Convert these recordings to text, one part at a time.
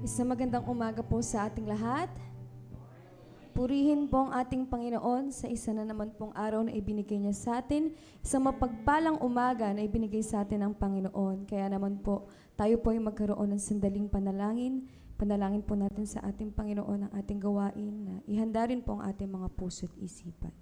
Isang magandang umaga po sa ating lahat. Purihin po ang ating Panginoon sa isa na naman pong araw na ibinigay niya sa atin. Isang mapagpalang umaga na ibinigay sa atin ng Panginoon. Kaya naman po, tayo po ay magkaroon ng sandaling panalangin. Panalangin po natin sa ating Panginoon ang ating gawain na ihanda rin po ang ating mga puso at isipan.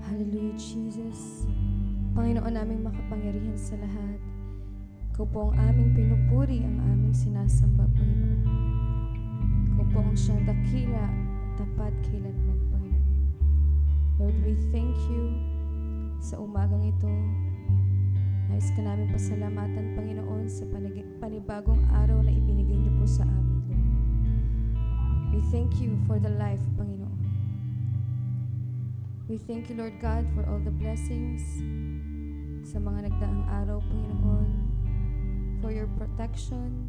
Hallelujah, Jesus. Panginoon naming makapangyarihan sa lahat. Ikaw po ang aming pinupuri, ang aming sinasamba, Panginoon. Ikaw po ang siyang dakila at tapat kailanman, Panginoon. Lord, we thank you sa umagang ito. Nais ka namin pasalamatan, Panginoon, sa panibagong araw na ibinigay niyo po sa amin, Lord. We thank you for the life, Panginoon. We thank you, Lord God, for all the blessings sa mga nagdaang araw, Panginoon, for your protection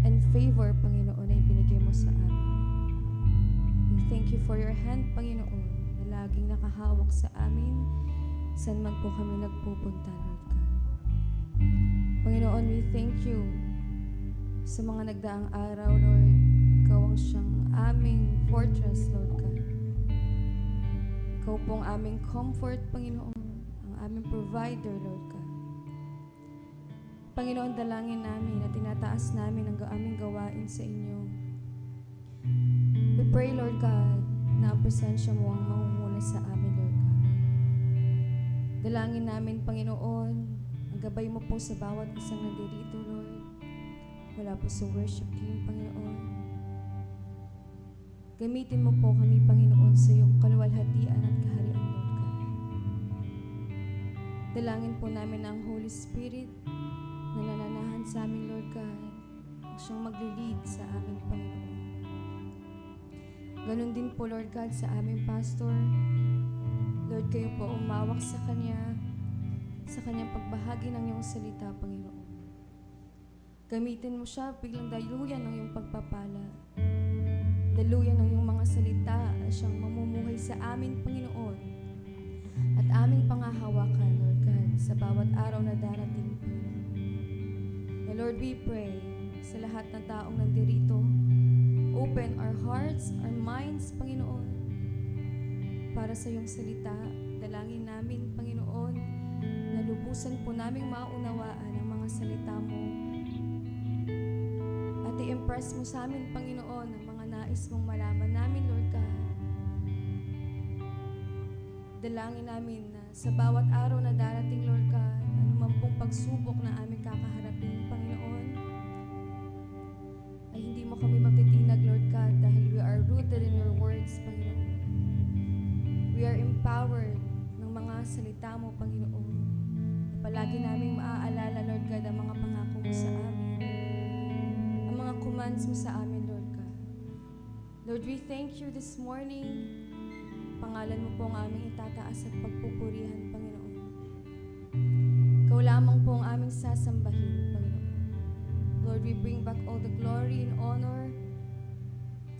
and favor, Panginoon, na ibinigay mo sa amin. We thank you for your hand, Panginoon, na laging nakahawak sa amin, saan man po kami nagpupunta, Lord God. Panginoon, we thank you sa mga nagdaang araw, Lord. Ikaw ang siyang aming fortress, Lord God. Ikaw pong aming comfort, Panginoon, ang aming provider, Lord God. Panginoon, dalangin namin at tinataas namin ang aming gawain sa inyo. We pray, Lord God, na ang presensya mo ang mamumuna sa amin, Lord God. Dalangin namin, Panginoon, ang gabay mo po sa bawat isang nandirito, Lord. Mula po sa worship team, Panginoon. Gamitin mo po kami, Panginoon, sa iyong kaluwalhatian at kaharian, Lord God. Dalangin po namin ang Holy Spirit na nananahan sa amin, Lord God, ang siyang maglilid sa aming Panginoon. Ganon din po, Lord God, sa aming pastor. Lord, kayo po umawak sa kanyang pagbahagi ng iyong salita, Panginoon. Gamitin mo siya biglang daluyan ng iyong pagpapala. Daluyan ng iyong mga salita at siyang mamumuhay sa amin, Panginoon, at aming pangahawakan, Lord God, sa bawat araw na darating, Panginoon. And Lord, we pray sa lahat ng taong nandirito, open our hearts, our minds, Panginoon, para sa iyong salita. Dalangin namin, Panginoon, na lubusan po naming maunawaan ang mga salita mo at i-impress mo sa amin, Panginoon, ang mga nais mong malaman namin, Lord God. Dalangin namin na sa bawat araw na darating, Lord God, anuman pong pagsubok na aming kakaharapin, Panginoon, ay hindi mo kami magtitinag, Lord God, lagi naming maaalala, Lord God, ang mga pangako mo sa amin. Ang mga commands mo sa amin, Lord God. Lord, we thank you this morning. Pangalan mo po ang aming itataas at pagpupurihan, Panginoon. Ikaw lamang po ang aming sasambahin, Panginoon. Lord, we bring back all the glory and honor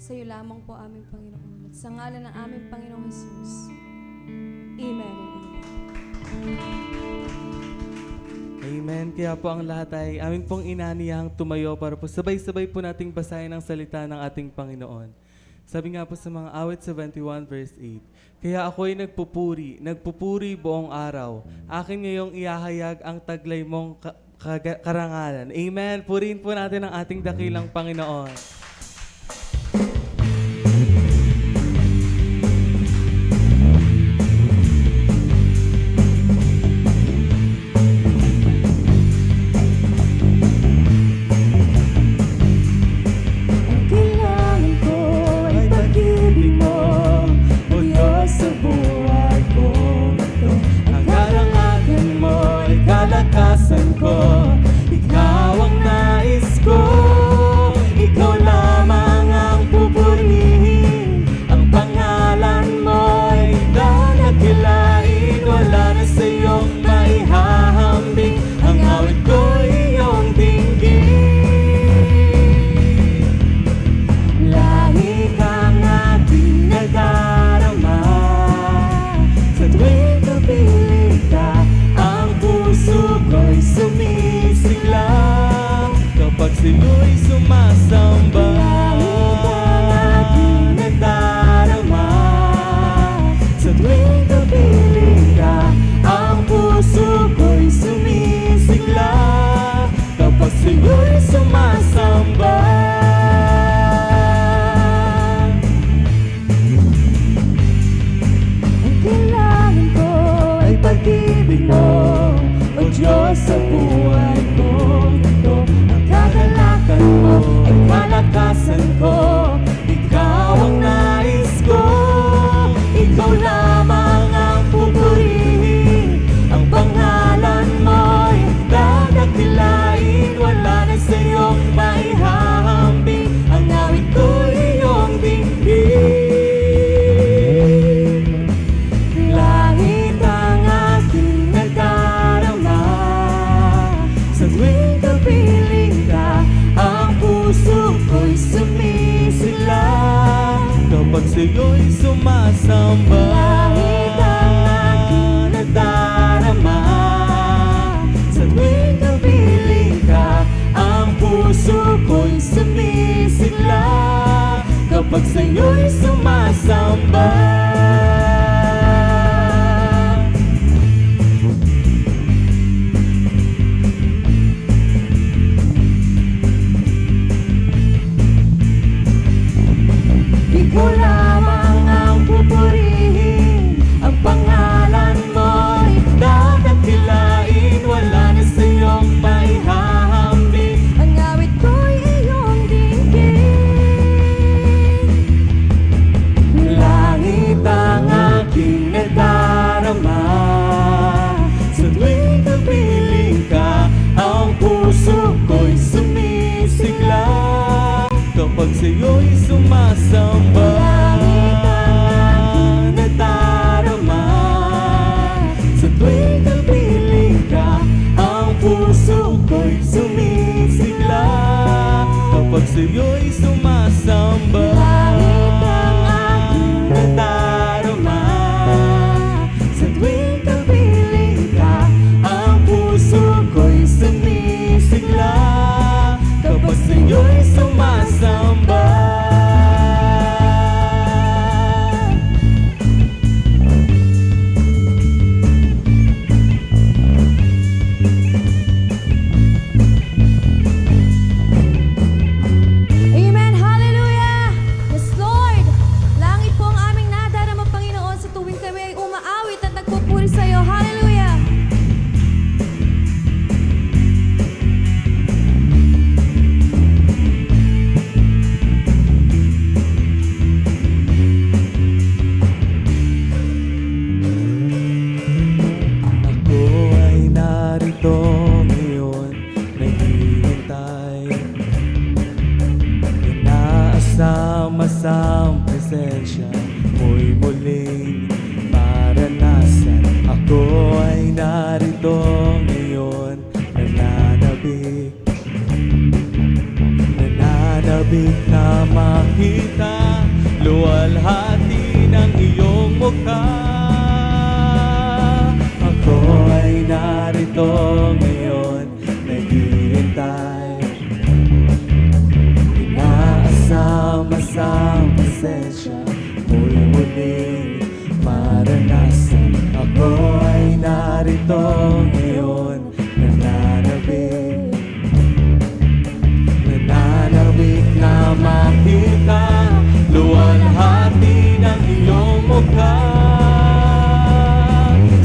sa iyo lamang po aming Panginoon. At sa ngalan ng aming Panginoong Jesus. Amen and amen. Amen. Kaya po ang lahat ay amin pong inaniyang tumayo para po sabay-sabay po nating basahin ang salita ng ating Panginoon. Sabi nga po sa mga awit 71 verse 8, kaya ako'y nagpupuri buong araw. Akin ngayong ihahayag ang taglay mong karangalan. Amen. Purihin po natin ang ating dakilang Panginoon. Ikaw ang nais ko, ikaw lamang ang pupurihin. Ang pangalan mo'y dadakilain, wala na sa iyong maihahambing. Ang awit ko'y iyong dinggin. Lahi kang aking nadarama, sa tuwing kapiling ka, ang puso ko'y sumisigla kapag sa'yo'y sumasamba. Lahi kang aking nadarama, sa tuwing kapiling ka, ang puso ko'y sumisigla kapag sa'yo'y sumasamba. Ang kailangan ko ay pag-ibig mo, o Diyos, sa buhay ko. Ito ang kagalakan mo, ay kalakasan ko. Ikaw ang nais ko, ikaw lamang ang pupurihin. Ang pangalan mo'y dadakilain, wala na sa iyong maihahambing. Ang awit ko'y iyong dinggin. Langit ang aking nadarama, sa tuwing kapiling ka, ang puso ko'y sumisigla kapag sa'yo'y sumasamba. Langit ang aking nadarama, sa tuwing kapiling ka, ang puso ko'y sumisigla kapag sa'yo'y sumasamba. Ikaw lamang ang pupurihin, ang pangalan mo'y dadakilain, wala na sa iyong maihahambing. Ang awit ko'y iyong dinggin. Langit ang aking nadarama, sa tuwing kapiling ka, ang puso ko'y sumisigla kapag sa'yo'y sumasamba. Langit ang aking nadarama, sa tuwing kapiling ka, ang puso ko'y sumisigla kapag sa'yo'y sumasamba. Langit ang aking nadarama, sa tuwing kapiling ka, ang puso ko'y sumisigla kapag sa'yo'y sumasamba. Amen! Hallelujah! Yes, Lord! Langit po ang aming Inaasam sa presensya mo'y muling maranasan. Ako ay narito ngayon, nananabik na makita luwalhati ng iyong mukha. Ako ay narito ngayon, naghihintay. Inaasama sa presensya mo'y muling maranasan. Ako ay narito ngayon, nananabik na makita luwalhati ng iyong mukha.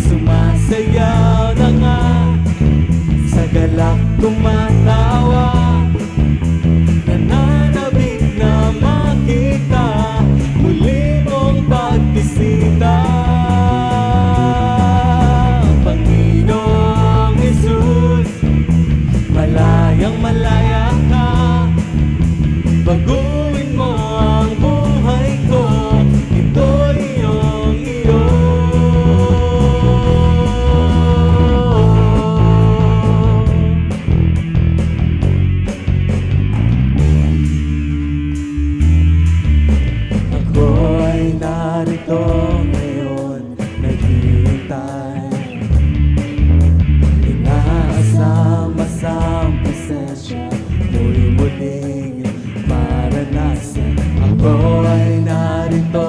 Sumasayaw na nga, sa galak tumatawa, nananabik na makita muli mong pagbisita. Panginoong Jesus, malayang malaya ka, baguhin mo ang buhay ko, ito'y iyong iyo. Ako ay narito ngayon, naghihintay. Inaasama sa presensya mo'y muling maranasan. Ako ay narito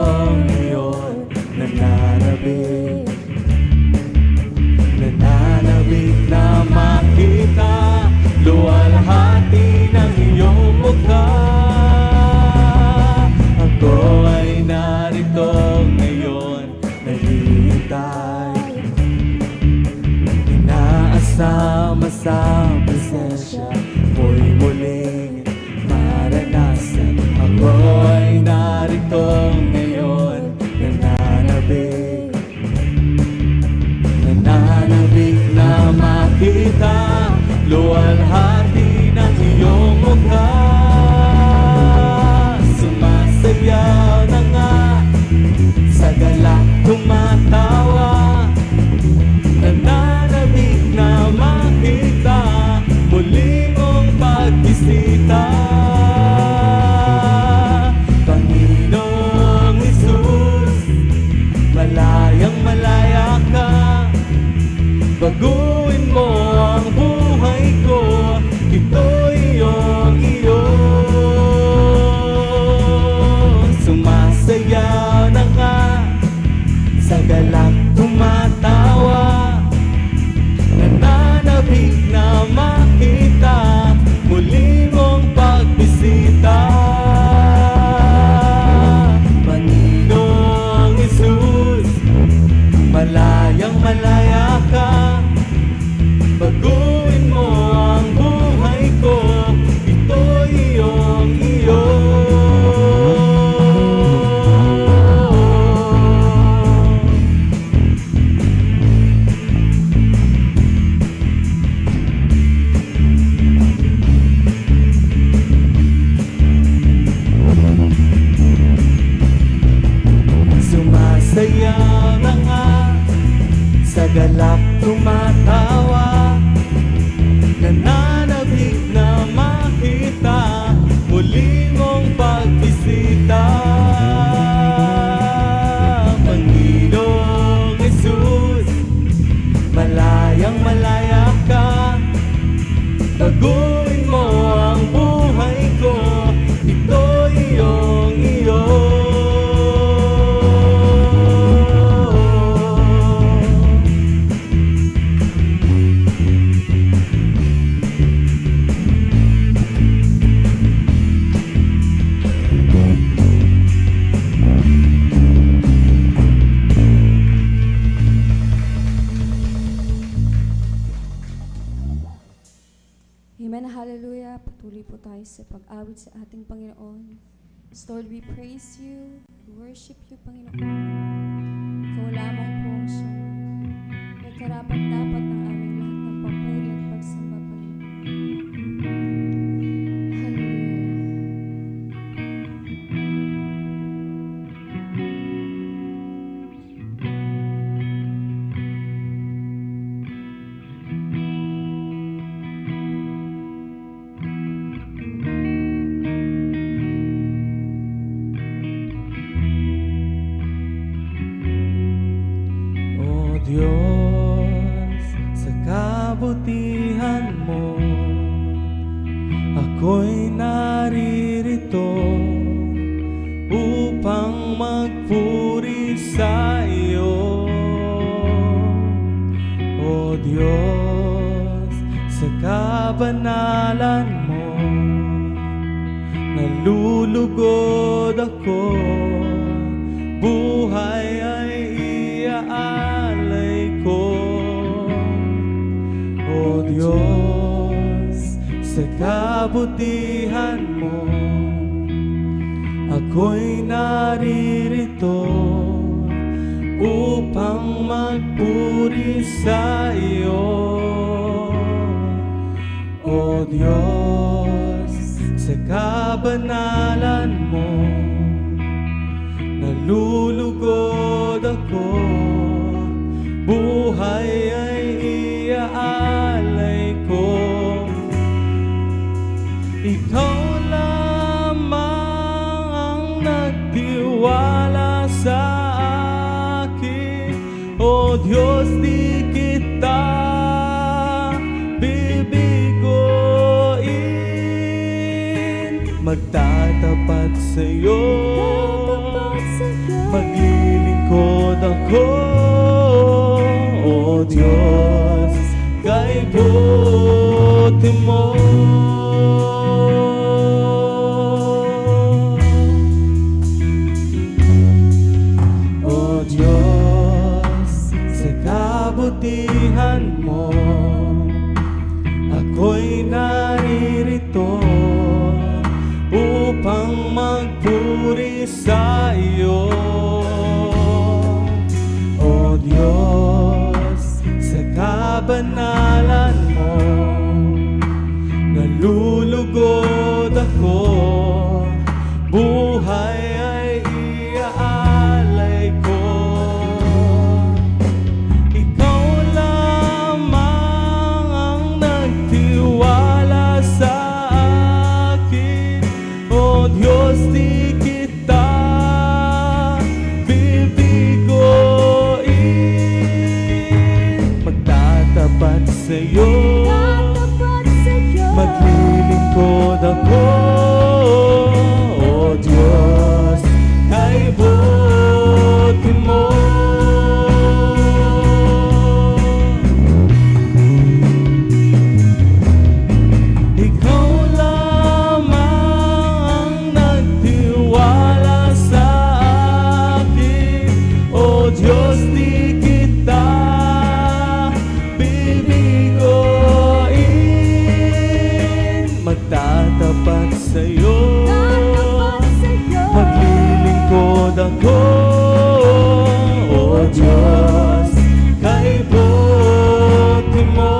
ngayon, nananabik na makita luwalhati ng iyong mukha. Ako ay narito ngayon, naghihintay. Inaasama sa presensya mo'y muling maranasan. Ako ay narito ngayon, nananabik na makita luwalhati ng iyong mukha. Sumasayaw na nga, sa galak tumatawa, nananabik na makita muli mong pagbisita. Panginoong Jesus, malayang malaya ka, baguhin mo ang buhay ko, ito'y iyong iyo. Sumasayaw na nga, sa galak tumatawa, nananabik na makita muli mong pagbisita. Panginoong Jesus, malayang malaya ka, baguhin mo ang buhay ko, ito'y iyong iyo. Sumasayaw na nga, sa galak tumatawa, nananabik na makita muli mong pagbisita. Panginoong Jesus, malayang malaya ka, baguhin mo ang buhay ko, ito'y iyong iyo. Amen, hallelujah. Patuloy po tayo sa pag-awit sa ating Panginoon. Lord, we praise you, we worship you, Panginoon. Ikaw lamang po ang siyang may karapat-dapat ng aming lahat ng papuri at pagsamba, Panginoon. Hallelujah. upang magpuri sa iyo. O Diyos, sa kabanalan mo, nalulugod ako, buhay ay iaalay ko. O Diyos, sa kabutihan mo, ako'y naririto upang magpuri sa iyo. O Diyos, sa kabanalan mo, nalulugod ako, buhay ay iaalay ko. Ikaw lamang ang nagtiwala sa akin, O Diyos, di kita bibiguin. Magtatapat sa'yo, maglilingkod ako, O Diyos, kay buti mo. O Diyos, sa kabutihan mo, ako'y naririto upang magpuri sa iyo. O Diyos, sa kabanalan mo, nalulugod ako, buhay ay iaalay ko. Ikaw lamang ang nagtiwala sa akin, O Diyos, di kita bibiguin. Magtatapat sa'yo, maglilingkod ako, O Diyos, kay buti mo. Ikaw lamang ang nagtiwala sa akin, O Diyos, di kita bibiguin. Magtatapat sa'yo, maglilingkod ako, O Diyos, kay buti mo.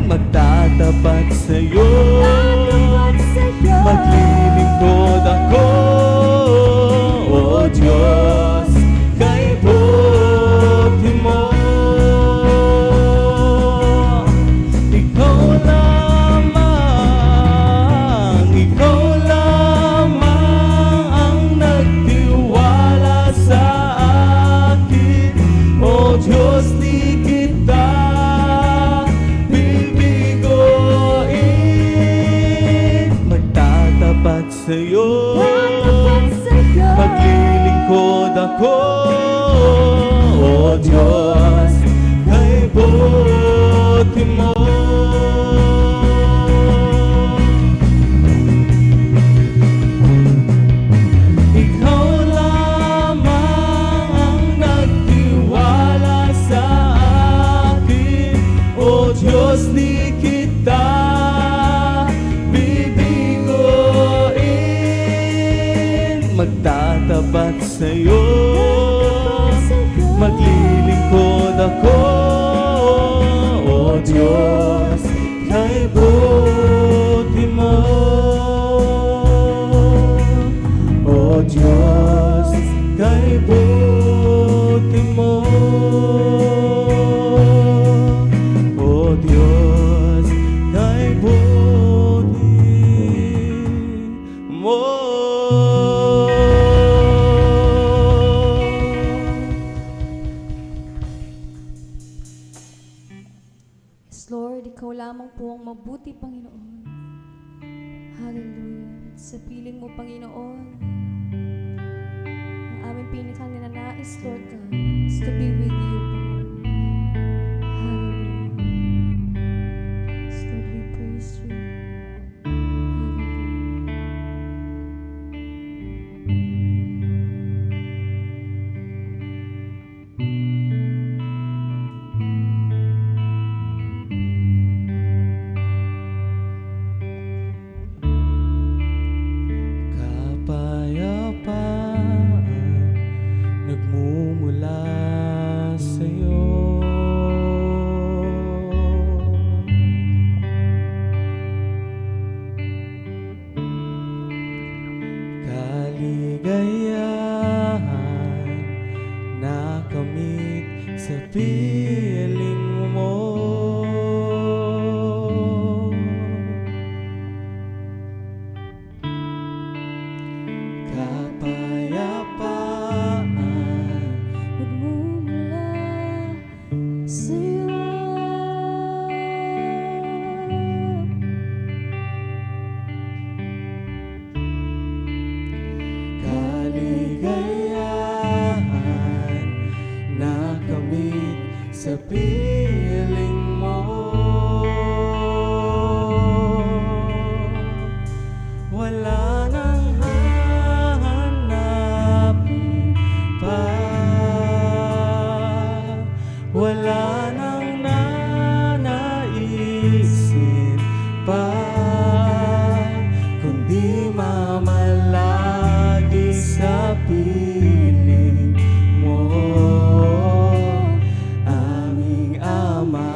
Magtatapat sa'yo, maglilingkod ako, O Diyos, kay buti mo. Ikaw lamang ang nagtiwala sa akin, O Diyos, di kita magtatapat sa'yo, maglilingkod ako, O Diyos, kay buti mo. Ikaw lamang ang nagtiwala sa ikaw lamang po ang mabuti, Panginoon. Hallelujah. Sa piling mo, Panginoon, ang aming pinakananais, Lord God, is to be with you, Panginoon. Hallelujah. Yes, Lord, we praise you. Hallelujah. Kapayapaan nagmumula sa'yo. Kaligayahan nakamit sa piling mo. Kapayapaan Nagmumula sa'yo. kaligayahan nakamit sa piling mo. Wala nang hahanapin pa, wala nang nanaisin pa, kundi mamalagi sa piling mo, aming Ama.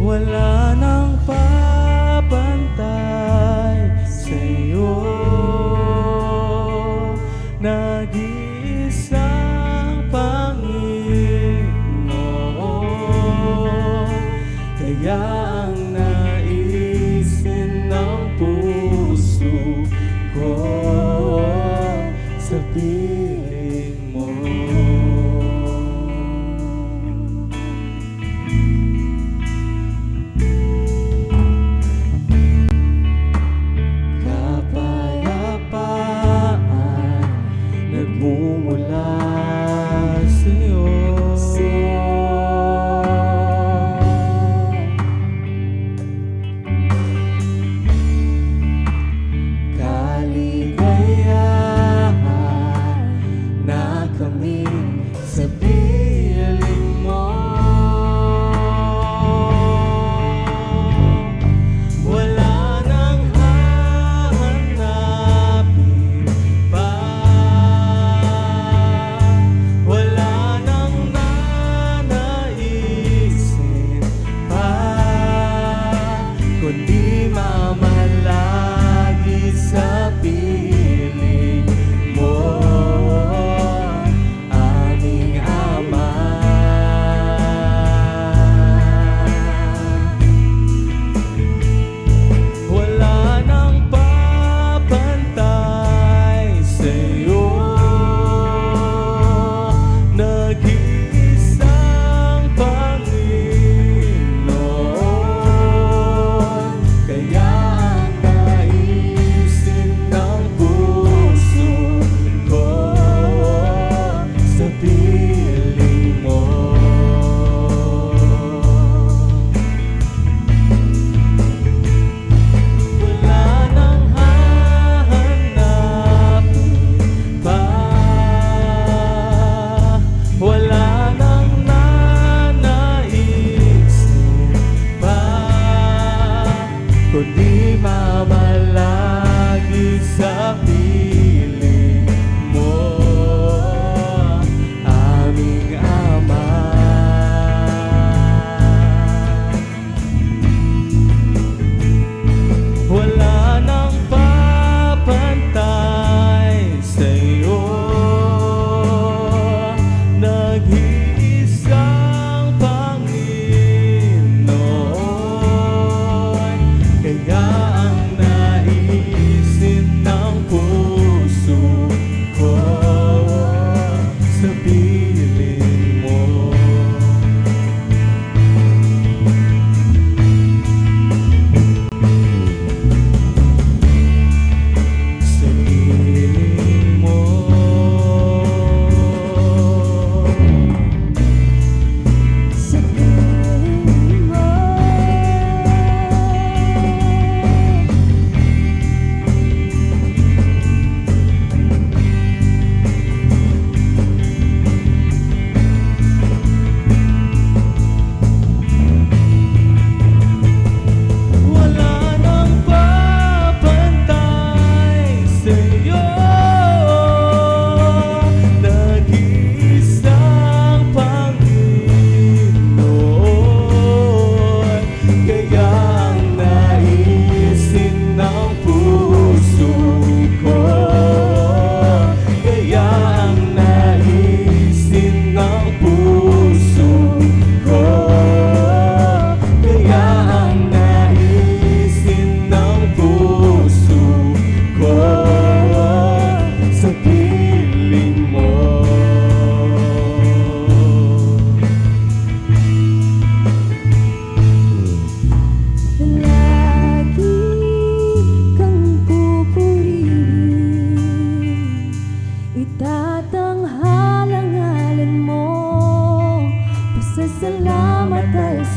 Wala nang papantay sa'yo, nag-iisang Panginoon. Kaya ang naisin ng puso ko sa piling mo. Kapayapaan nagmumula sa'yo. Kaligayahan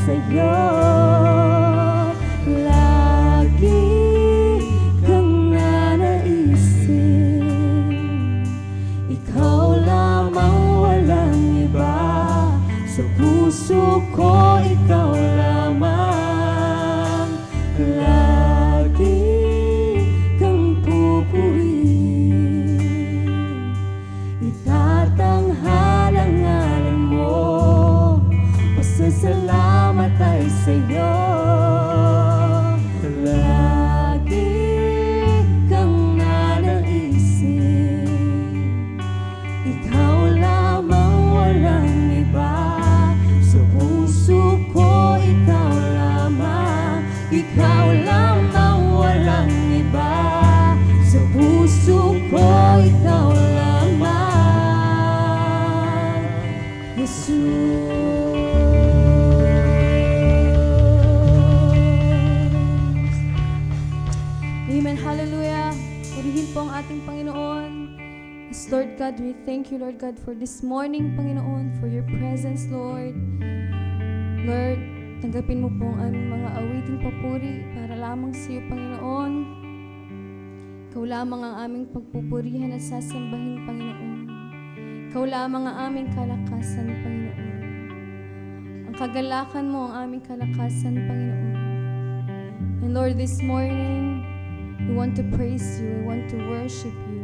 sa'yo. Lagi kang nanaisin, ikaw lamang, walang iba. Sa puso ko, ikaw lamang. Lagi kang pupurihin, itatanghalang ngalan mo. Pasasalamat ay sa'yo. Lagi kang nanaisin, ikaw lamang, walang iba. Sa puso ko, ikaw lamang. Ikaw lamang, walang iba. Sa puso ko, ikaw lamang, Jesus. Amen. Hallelujah. Purihin po ang ating Panginoon. Yes, Lord God, we thank you, Lord God, for this morning, Panginoon, for your presence, Lord. Lord, tanggapin mo po ang aming mga awiting papuri para lamang sa iyo, Panginoon. Ikaw lamang ang aming pagpupurihan at sasambahin, Panginoon. Ikaw lamang ang aming kalakasan, Panginoon. Ang kagalakan mo ang aming kalakasan, Panginoon. And Lord, this morning, we want to praise you. We want to worship you.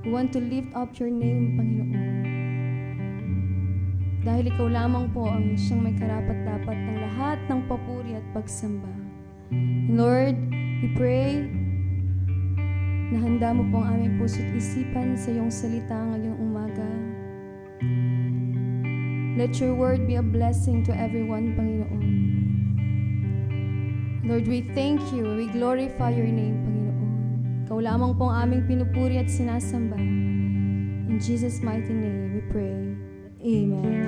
We want to lift up your name, Panginoon. Dahil ikaw lamang po ang siyang may karapat-dapat ng lahat ng papuri at pagsamba. And Lord, we pray na handa mo po ang aming puso't isipan sa iyong salita ngayong umaga. Let your word be a blessing to everyone, Panginoon. Lord, we thank you. We glorify your name, Panginoon. Ikaw lamang po ang aming pinupuri at sinasamba. In Jesus' mighty name, we pray. Amen.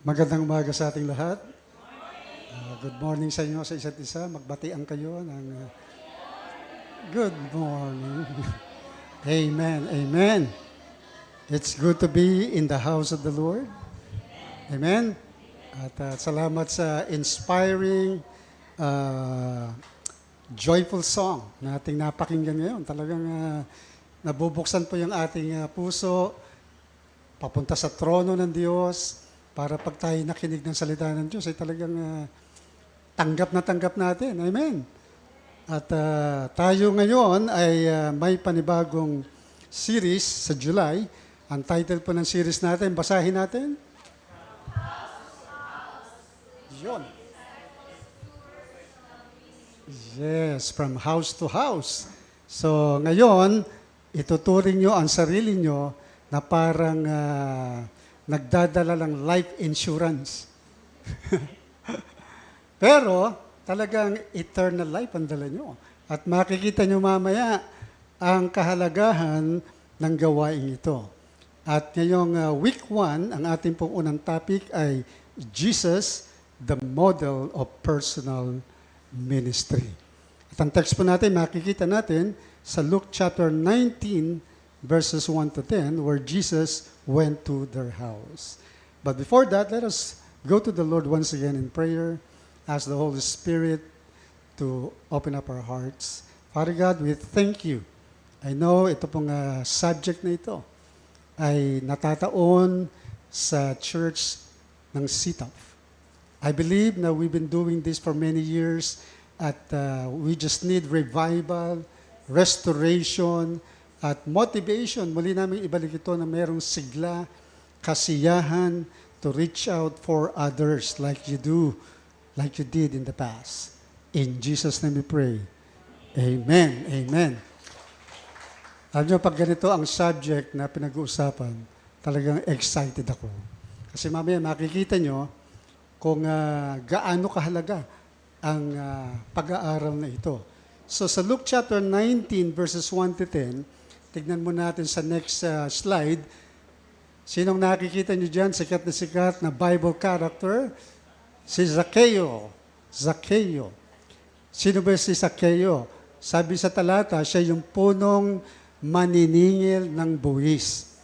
Magandang umaga sa ating lahat. Good morning sa inyo sa isa't isa. Magbatian kayo ng good morning. Amen. Amen. It's good to be in the house of the Lord. Amen. At salamat sa inspiring, joyful song na ating napakinggan ngayon. Talagang nabubuksan po yung ating puso papunta sa trono ng Diyos. Para pag tayo nakinig ng salita ng Diyos, ay talagang tanggap natin. Amen. At tayo ngayon ay may panibagong series sa July. Ang title po ng series natin, basahin natin. Yun. Yes, from house to house. So ngayon, ituturing nyo ang sarili nyo na parang nagdadala ng life insurance. Pero talagang eternal life ang dala nyo. At makikita nyo mamaya ang kahalagahan ng gawain ito. At ngayong week 1, ang ating pong unang topic ay Jesus, the model of personal ministry. At ang text po natin, makikita natin sa Luke chapter 19, verses 1 to 10, where Jesus went to their house. But before that, let us go to the Lord once again in prayer, ask the Holy Spirit to open up our hearts. Father God, we thank you. I know ito pong subject na ito ay natataon sa church ng CTOF. I believe na we've been doing this for many years at we just need revival, restoration, at motivation. Muli namin ibalik ito na mayroong sigla, kasiyahan to reach out for others like you do, like you did in the past. In Jesus' name we pray. Amen. Amen. Alam nyo, pag ganito ang subject na pinag-uusapan, talagang excited ako. Kasi mamaya makikita nyo kung gaano kahalaga ang pag-aaral na ito. So sa Luke chapter 19 verses 1 to 10, tignan mo natin sa next slide. Sinong nakikita nyo dyan? Sikat na Bible character? Si Zacchaeus. Zacchaeus. Sino ba si Zacchaeus? Sabi sa talata, siya yung punong maniningil ng buwis.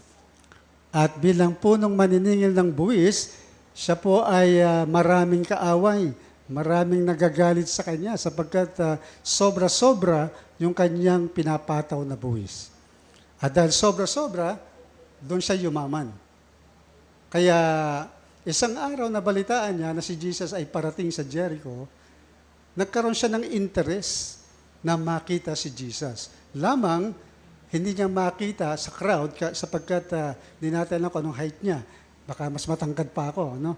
At bilang punong maniningil ng buwis, siya po ay maraming kaaway, maraming nagagalit sa kanya sapagkat sobra-sobra yung kanyang pinapataw na buwis. At dahil sobra-sobra, doon siya yumaman. Kaya isang araw na balitaan niya na si Jesus ay parating sa Jericho, nagkaroon siya ng interest na makita si Jesus. Lamang, hindi niya makita sa crowd sapagkat di natin alam kung anong height niya. Baka mas matangkad pa ako, no?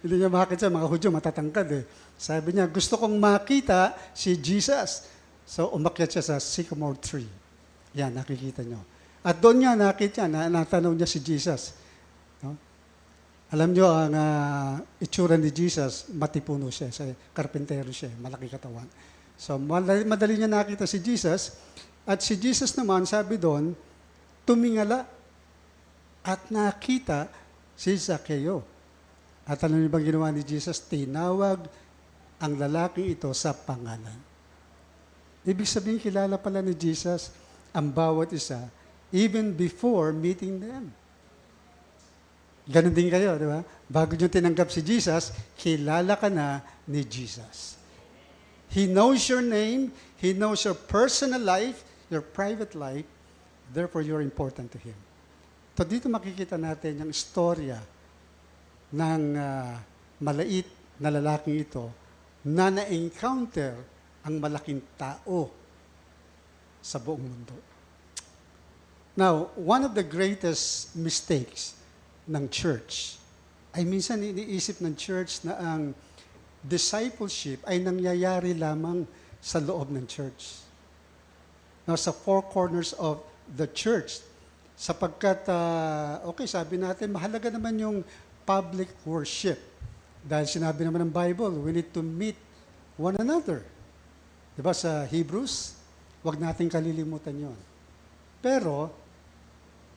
Hindi niya makita, mga Hudyo matatangkad eh. Sabi niya, gusto kong makita si Jesus. So umakyat siya sa sycamore tree. Yan, nakikita niyo. At doon niya nakita niya, natanaw niya si Jesus. No? Alam niyo, ang itsura ni Jesus, matipuno siya. Karpentero siya, malaki katawan. So madali niya nakita si Jesus. At si Jesus naman, sabi doon, tumingala at nakita si Zacchaeus. At alam niyo bang ginawa ni Jesus? Tinawag ang lalaki ito sa pangalan. Ibig sabihin, kilala pala ni Jesus ang bawat isa, even before meeting them. Ganon din kayo, di ba? Bago niyo tinanggap si Jesus, kilala ka na ni Jesus. He knows your name, He knows your personal life, your private life, therefore you're important to Him. So dito makikita natin yung istorya ng malait na lalaking ito na na-encounter ang malaking tao sa buong mundo. Now, one of the greatest mistakes ng church ay minsan iniisip ng church na ang discipleship ay nangyayari lamang sa loob ng church. Now, sa four corners of the church, sapagkat, sabi natin, mahalaga naman yung public worship. Dahil sinabi naman ng Bible, we need to meet one another. Diba sa Hebrews, huwag natin kalilimutan yon. Pero,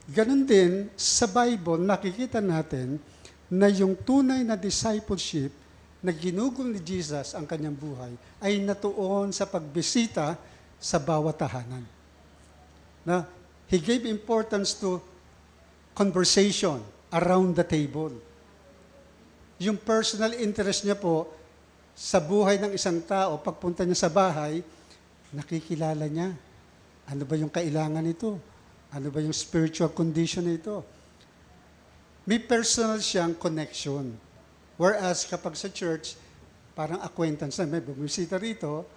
ganun din, sa Bible, nakikita natin na yung tunay na discipleship na ginugol ni Jesus ang kanyang buhay ay natuon sa pagbisita sa bawat tahanan. Na He gave importance to conversation around the table. Yung personal interest niya po sa buhay ng isang tao, pagpunta niya sa bahay, nakikilala niya. Ano ba yung kailangan nito? Ano ba yung spiritual condition nito? May personal siyang connection. Whereas kapag sa church, parang acquaintance na, may bumisita rito,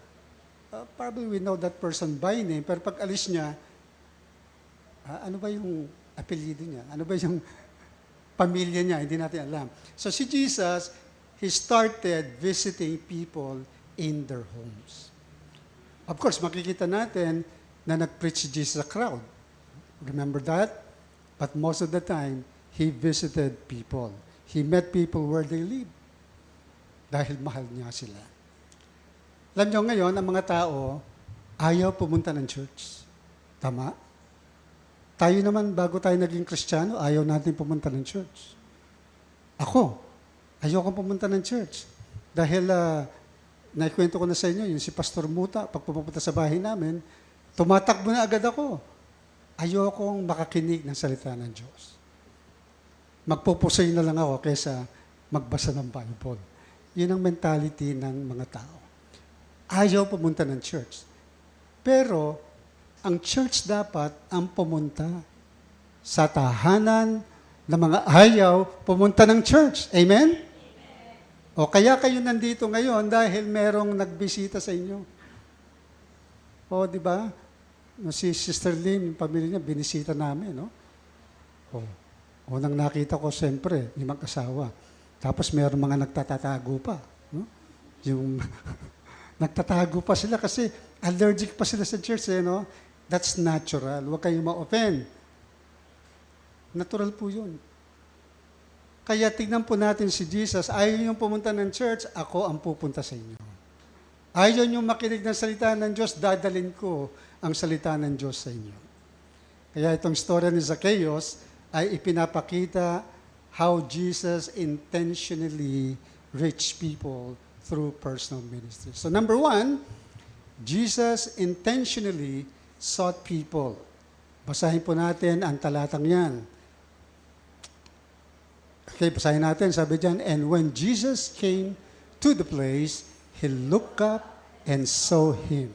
probably we know that person by name, pero pag alis niya, ano ba yung apelyido niya? Ano ba yung pamilya niya? Hindi natin alam. So si Jesus, He started visiting people in their homes. Of course, makikita natin na nag-preach si Jesus sa crowd. Remember that? But most of the time, He visited people. He met people where they live. Dahil mahal niya sila. Alam niyo ngayon, ang mga tao, ayaw pumunta ng church. Tama? Tayo naman, bago tayo naging Kristiyano, ayaw natin pumunta ng church. Ako, ayoko pumunta ng church. Dahil, naikwento ko na sa inyo, yung si Pastor Muta, pag pumunta sa bahay namin, tumatakbo na agad ako. Ayokong makakinig ng salita ng Diyos. Magpupusay na lang ako kaysa magbasa ng Bible. Yun ang mentality ng mga tao. Ayaw pumunta ng church. Pero, ang church dapat ang pumunta sa tahanan ng mga ayaw pumunta ng church. Amen? O kaya kayo nandito ngayon dahil merong nagbisita sa inyo. O, di ba? Si Sister Lim, yung pamilya niya, binisita namin, no? O, unang nakita ko, siyempre, yung mag-asawa. Tapos meron mga nagtatatago pa, no? Yung Nagtatago pa sila kasi allergic pa sila sa church, no? That's natural. Huwag kayong ma-offend. Natural po yun. Kaya tignan po natin si Jesus, ayaw niyong pumunta ng church, ako ang pupunta sa inyo. Ayaw niyong makinig ng salita ng Diyos, dadalhin ko ang salita ng Diyos sa inyo. Kaya itong story ni Zacchaeus ay ipinapakita how Jesus intentionally reached people through personal ministry. So number 1, Jesus intentionally sought people. Basahin po natin ang talatang yan. Okay, basahin natin. Sabi dyan, and when Jesus came to the place, he looked up and saw him.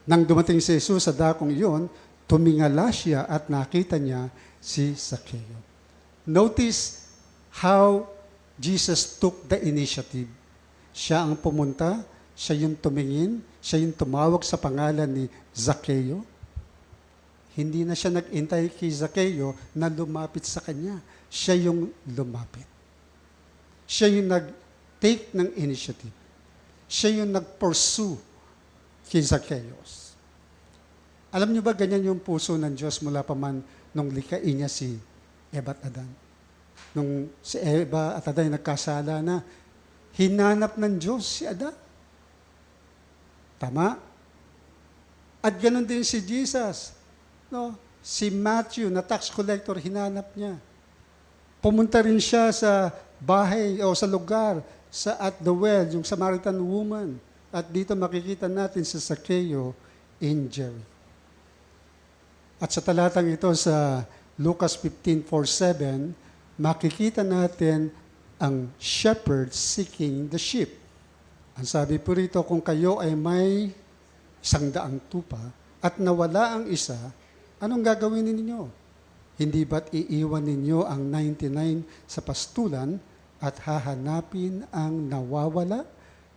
Nang dumating si Jesus sa dakong iyon, tumingala siya at nakita niya si Zacchaeus. Notice how Jesus took the initiative. Siya ang pumunta, siya yung tumingin, siya yung tumawag sa pangalan ni Zacchaeus. Hindi na siya nag-intay kay Zacchaeus na lumapit sa kanya. Siya yung lumapit. Siya yung nag-take ng initiative. Siya yung nag-pursue kay Zacchaeus. Alam niyo ba ganyan yung puso ng Diyos mula pa man nung likain niya si Eva at Adan? Nung si Eva at Adan nagkasala na, hinanap ng Diyos si Adan. Tama? At ganoon din si Jesus. No? Si Matthew na tax collector, hinanap niya. Pumunta rin siya sa bahay o sa lugar at the well, yung Samaritan woman. At dito makikita natin si Zacchaeus in Jericho. At sa talatang ito sa Lucas 15:4-7, makikita natin ang shepherd seeking the sheep. Ang sabi po rito, kung kayo ay may 100 tupa at nawala ang isa, anong gagawin ninyo? Hindi ba't iiwan ninyo ang 99 sa pastulan at hahanapin ang nawawala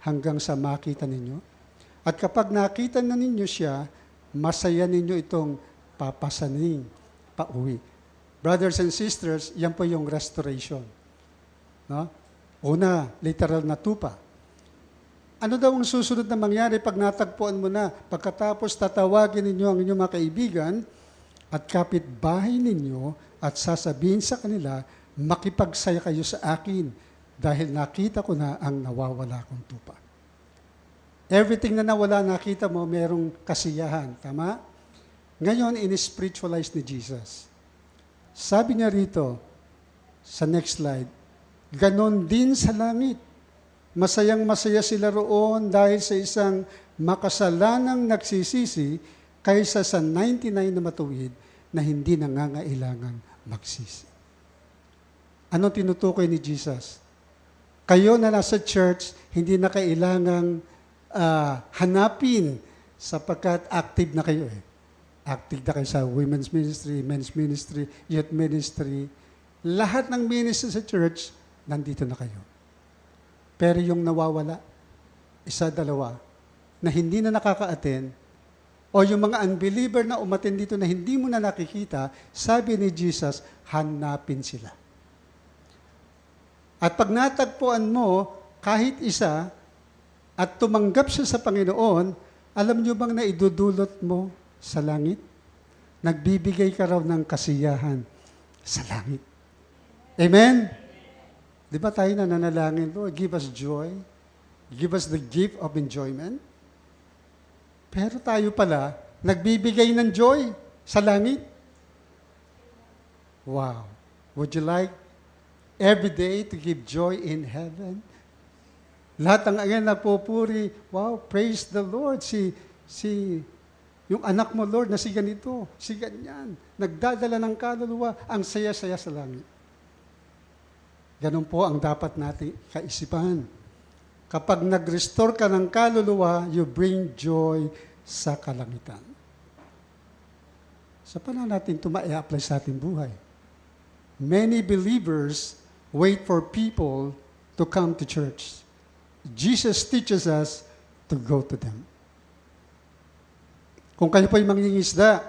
hanggang sa makita ninyo? At kapag nakita na ninyo siya, masaya ninyo itong papasaning pauwi. Brothers and sisters, yan po yung restoration. No? Una, literal na tupa. Ano daw ang susunod na mangyari pag natagpuan mo na? Pagkatapos tatawagin ninyo ang inyong mga kaibigan at kapitbahay ninyo at sasabihin sa kanila, makipagsaya kayo sa akin dahil nakita ko na ang nawawala kong tupa. Everything na nawala, nakita mo, merong kasiyahan. Tama? Ngayon, in-spiritualize ni Jesus. Sabi niya rito, sa next slide, ganon din sa langit. Masayang-masaya sila roon dahil sa isang makasalanang nagsisisi kaysa sa 99 na matuwid na hindi nangangailangan magsisi. Ano tinutukoy ni Jesus? Kayo na nasa church, hindi na kailangang hanapin sapagkat active na kayo eh. Active na kayo sa women's ministry, men's ministry, youth ministry. Lahat ng ministry sa church, nandito na kayo. Pero yung nawawala, isa, dalawa, na hindi na nakaka-attend, o yung mga unbeliever na umattend dito na hindi mo na nakikita, sabi ni Jesus, hanapin sila. At pag natagpuan mo, kahit isa, at tumanggap siya sa Panginoon, alam niyo bang naidudulot mo sa langit? Nagbibigay ka raw ng kasiyahan sa langit. Amen? Di ba tayo na nanalangin, Lord, give us joy. Give us the gift of enjoyment. Pero tayo pala, nagbibigay ng joy sa langit. Wow. Would you like every day to give joy in heaven? Lahat ng ngayon napupuri, wow, praise the Lord. Yung anak mo, Lord, na si ganito, si ganyan. Nagdadala ng kaluluwa, ang saya-saya sa langit. Ganun po ang dapat nating kaisipan. Kapag nag-restore ka ng kaluluwa, you bring joy sa kalangitan. So, paano natin ito ma-apply sa ating buhay? Many believers wait for people to come to church. Jesus teaches us to go to them. Kung kayo po'y mangingisda,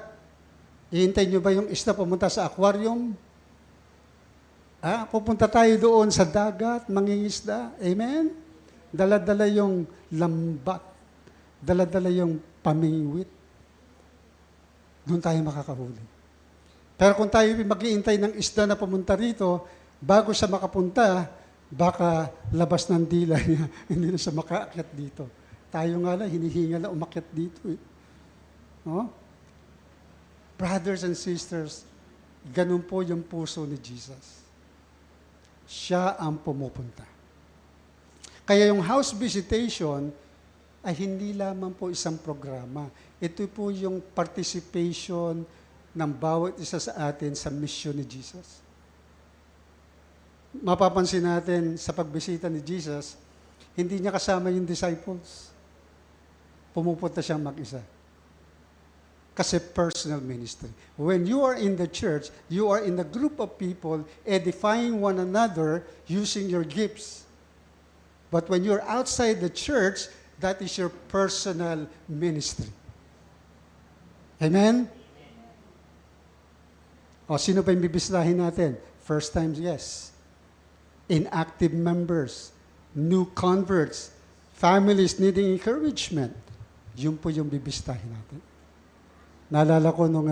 ihintay nyo ba yung isda pumunta sa aquarium? Pupunta tayo doon sa dagat, mangingisda. Amen? Dala-dala yung lambat. Dala-dala yung pamingwit. Doon tayo makakahuli. Pero kung tayo mag-iintay ng isda na pumunta rito, bago siya makapunta, baka labas ng dila niya, hindi na siya makaakyat dito. Tayo nga lang, hinihinga na umakyat dito. No? Brothers and sisters, ganun po yung puso ni Jesus. Siya ang pumupunta. Kaya yung house visitation ay hindi lamang po isang programa. Ito po yung participation ng bawat isa sa atin sa mission ni Jesus. Mapapansin natin sa pagbisita ni Jesus, hindi niya kasama yung disciples. Pumupunta siyang mag-isa. Kasi personal ministry. When you are in the church, you are in a group of people edifying one another using your gifts. But when you're outside the church, that is your personal ministry. Amen? O, sino ba yung bibisitahin natin? First time, yes. Inactive members, new converts, families needing encouragement. Yun po yung bibisitahin natin. Naalala ko nung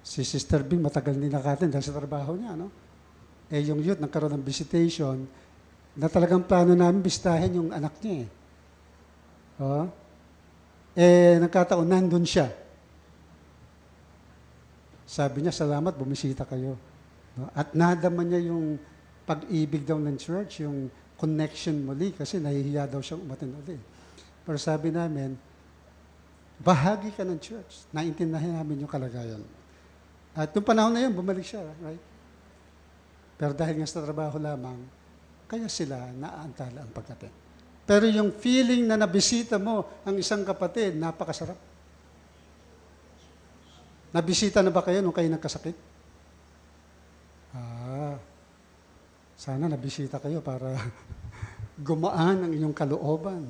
si Sister Bing, matagal din nakatin dahil sa trabaho niya, no? Eh, yung youth, nagkaroon ng visitation, na talagang plano namin bisitahin yung anak niya, eh. Oh? Eh, nagkataon, nandun siya. Sabi niya, salamat, bumisita kayo. No? At nadaman niya yung pag-ibig daw ng church, yung connection muli, kasi nahihiya daw siyang umatin ulit. Pero sabi namin, bahagi ka ng church. Naintindihan namin yung kalagayan. At yung panahon na yun, bumalik siya, right? Pero dahil nga sa trabaho lamang, kaya sila naaantala ang pagdating. Pero yung feeling na nabisita mo ang isang kapatid, napakasarap. Nabisita na ba kayo nung kayo nagkasakit? Sana nabisita kayo para gumaan ang inyong kalooban.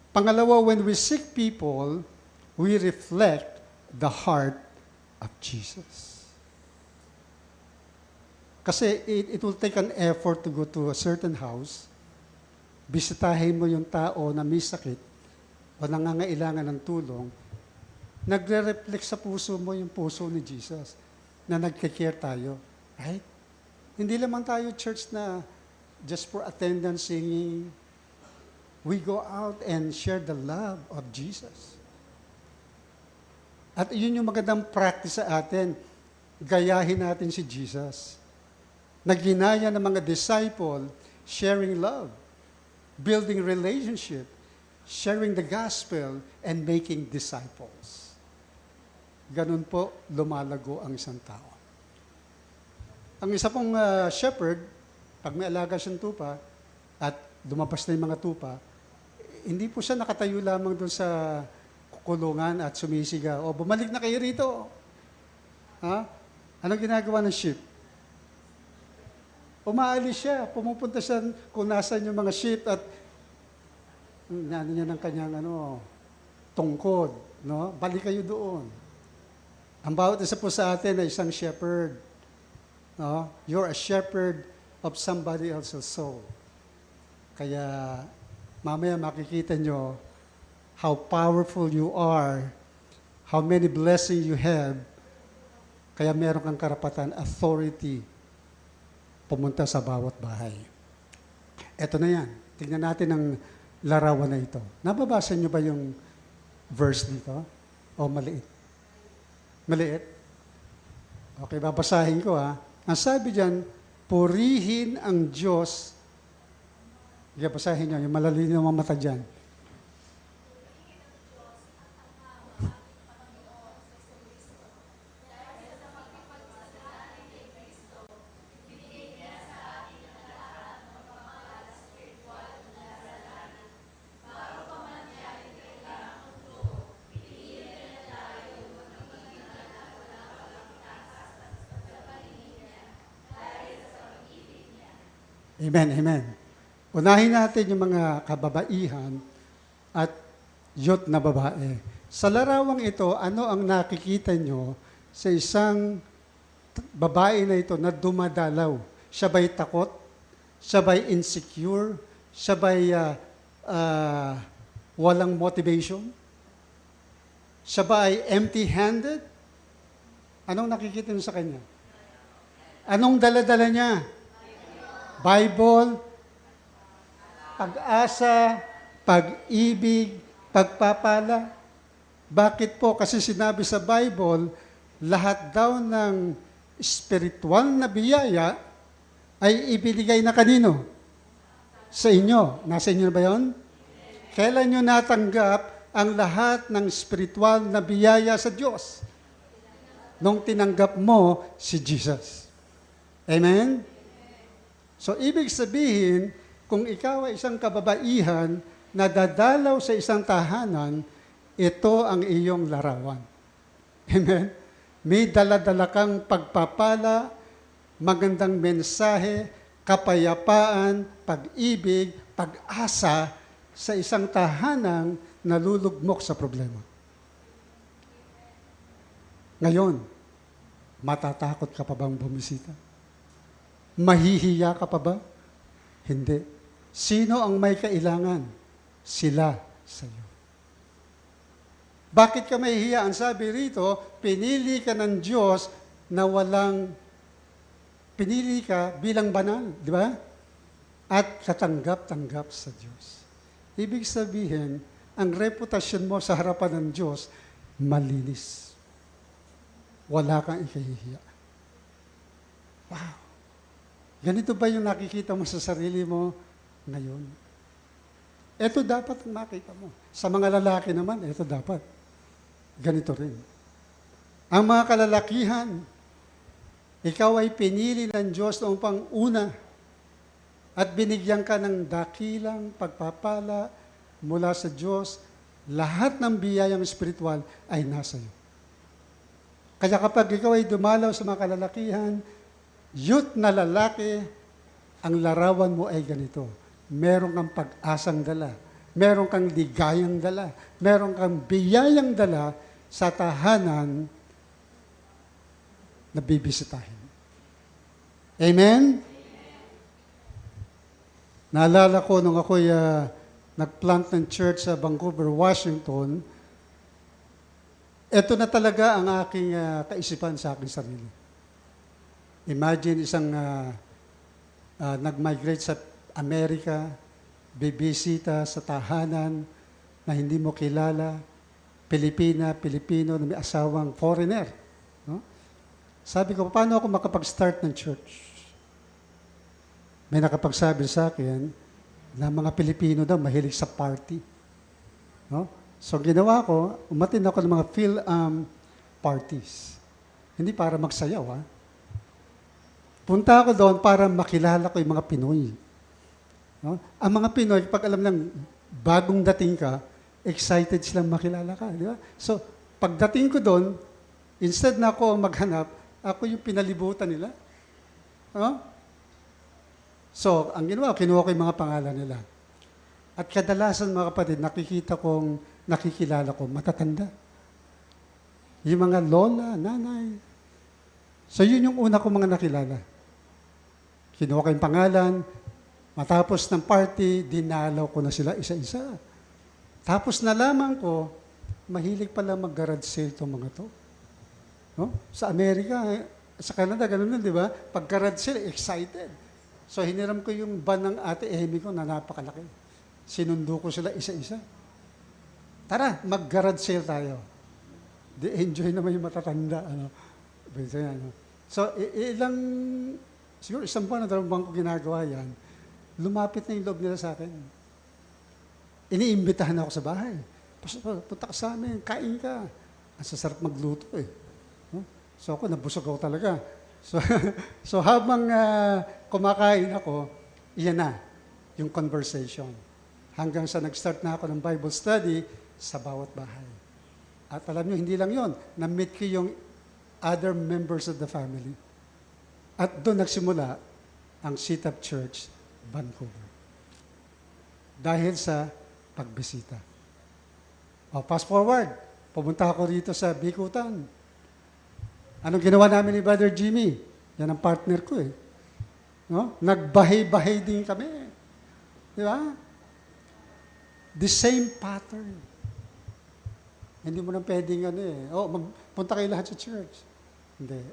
Pangalawa, when we seek people, we reflect the heart of Jesus. Kasi it will take an effort to go to a certain house, bisitahin mo yung tao na may sakit o nangangailangan ng tulong, nagre-reflect sa puso mo yung puso ni Jesus na nagkikare tayo. Right? Hindi lamang tayo church na just for attendance singing. We go out and share the love of Jesus. At yun yung magandang practice sa atin. Gayahin natin si Jesus. Nagginaya ng mga disciple, sharing love, building relationship, sharing the gospel, and making disciples. Ganun po lumalago ang isang tao. Ang isa pong shepherd, pag may alaga siyang tupa, at lumabas na yung mga tupa, hindi po siya nakatayo lamang doon sa kulungan at sumisigaw, o bumalik na kayo rito. Ha? Anong ginagawa ng sheep? Umaalis siya, pumupunta siya kung nasan yung mga sheep at ano niya ng kanyang tungkod. No? Balik kayo doon. Ang bawat isa po sa atin ay isang shepherd. No? You're a shepherd of somebody else's soul. Kaya mamaya makikita nyo how powerful you are, how many blessings you have, kaya meron kang karapatan, authority, pumunta sa bawat bahay. Eto na yan. Tingnan natin ang larawan na ito. Nababasa nyo ba yung verse dito? O maliit? Maliit? Okay, babasahin ko ha. Ang sabi dyan, purihin ang Diyos. Sige, basahin nyo, yung malalino ng mata dyan. Amen, amen. Unahin natin yung mga kababaihan at youth na babae. Sa larawang ito, ano ang nakikita nyo sa isang babae na ito na dumadalaw? Siya ba'y takot? Siya ba'y insecure? Siya ba'y walang motivation? Siya ba ay empty-handed? Anong nakikita niyo sa kanya? Anong dala-dala niya? Bible, pag-asa, pag-ibig, pagpapala. Bakit po? Kasi sinabi sa Bible, lahat daw ng spiritual na biyaya ay ibinigay na kanino? Sa inyo. Nasa inyo na ba yun? Kailan nyo natanggap ang lahat ng spiritual na biyaya sa Diyos? Nung tinanggap mo si Jesus. Amen? So, ibig sabihin, kung ikaw ay isang kababaihan na dadalaw sa isang tahanan, ito ang iyong larawan. Amen? May dala-dala kang pagpapala, magandang mensahe, kapayapaan, pag-ibig, pag-asa sa isang tahanang nalulugmok sa problema. Ngayon, matatakot ka pa bang bumisita? Mahihiya ka pa ba? Hindi. Sino ang may kailangan? Sila sa iyo. Bakit ka mahihiya? Ang sabi rito, pinili ka ng Diyos na pinili ka bilang banal, di ba? At katanggap-tanggap sa Diyos. Ibig sabihin, ang reputasyon mo sa harapan ng Diyos, malinis. Wala kang ikahihiya. Wow! Ganito ba yung nakikita mo sa sarili mo ngayon? Ito dapat ang makita mo. Sa mga lalaki naman, ito dapat. Ganito rin. Ang mga kalalakihan, ikaw ay pinili ng Diyos noong pang-una at binigyan ka ng dakilang pagpapala mula sa Diyos. Lahat ng biyayang espiritual ay nasa iyo. Kaya kapag ikaw ay dumalaw sa mga kalalakihan, youth na lalaki, ang larawan mo ay ganito. Meron kang pag-asang dala. Meron kang ligayang dala. Meron kang biyayang dala sa tahanan na bibisitahin. Amen? Naalala ko nung ako'y nagplant ng church sa Vancouver, Washington, ito na talaga ang aking kaisipan sa aking sarili. Imagine isang nag-migrate sa Amerika, bibisita sa tahanan na hindi mo kilala, Pilipino na may asawang foreigner. No? Sabi ko, paano ako makapag-start ng church? May nakapagsabi sa akin na mga Pilipino daw mahilig sa party. No? So ginawa ko, umatin ako ng mga parties. Hindi para magsayaw, ha? Punta ako doon para makilala ko yung mga Pinoy. No? Ang mga Pinoy, pag alam ng bagong dating ka, excited silang makilala ka. Di ba? So, pagdating ko doon, instead na ako maghanap, ako yung pinalibutan nila. No? So, ang ginawa, kinuha ko yung mga pangalan nila. At kadalasan, mga kapatid, nakikilala ko, matatanda. Yung mga lola, nanay. So, yun yung una ko mga nakilala. Kinuha ko yung pangalan, matapos ng party, dinalaw ko na sila isa-isa. Tapos nalaman ko, mahilig pala mag-garage sale itong mga to. No? Sa Amerika, sa Canada, ganun din, di ba? Pag garage sale, excited. So, hiniram ko yung van ng ate Amy ko na napakalaki. Sinundo ko sila isa-isa. Tara, mag-garage sale tayo. Enjoy naman yung matatanda. So, siguro isang buwan na 2 buwan ko ginagawa yan, lumapit na yung loob nila sa akin. Iniimbitahan ako sa bahay. Pastor, punta ka sa amin, kain ka. Ang sasarap magluto eh. No? So ako, nabusog ako talaga. So habang kumakain ako, iyan na, yung conversation. Hanggang sa nag-start na ako ng Bible study sa bawat bahay. At alam nyo, hindi lang yon, na-meet ko yung other members of the family. At doon nagsimula ang Sit Up Church, Vancouver. Dahil sa pagbisita. Fast forward, pumunta ako dito sa Bikutan. Anong ginawa namin ni Brother Jimmy? Yan ang partner ko eh. No? Nagbahay-bahay din kami. Di ba? The same pattern. Hindi mo na pwedeng punta kayo lahat sa church. Hindi.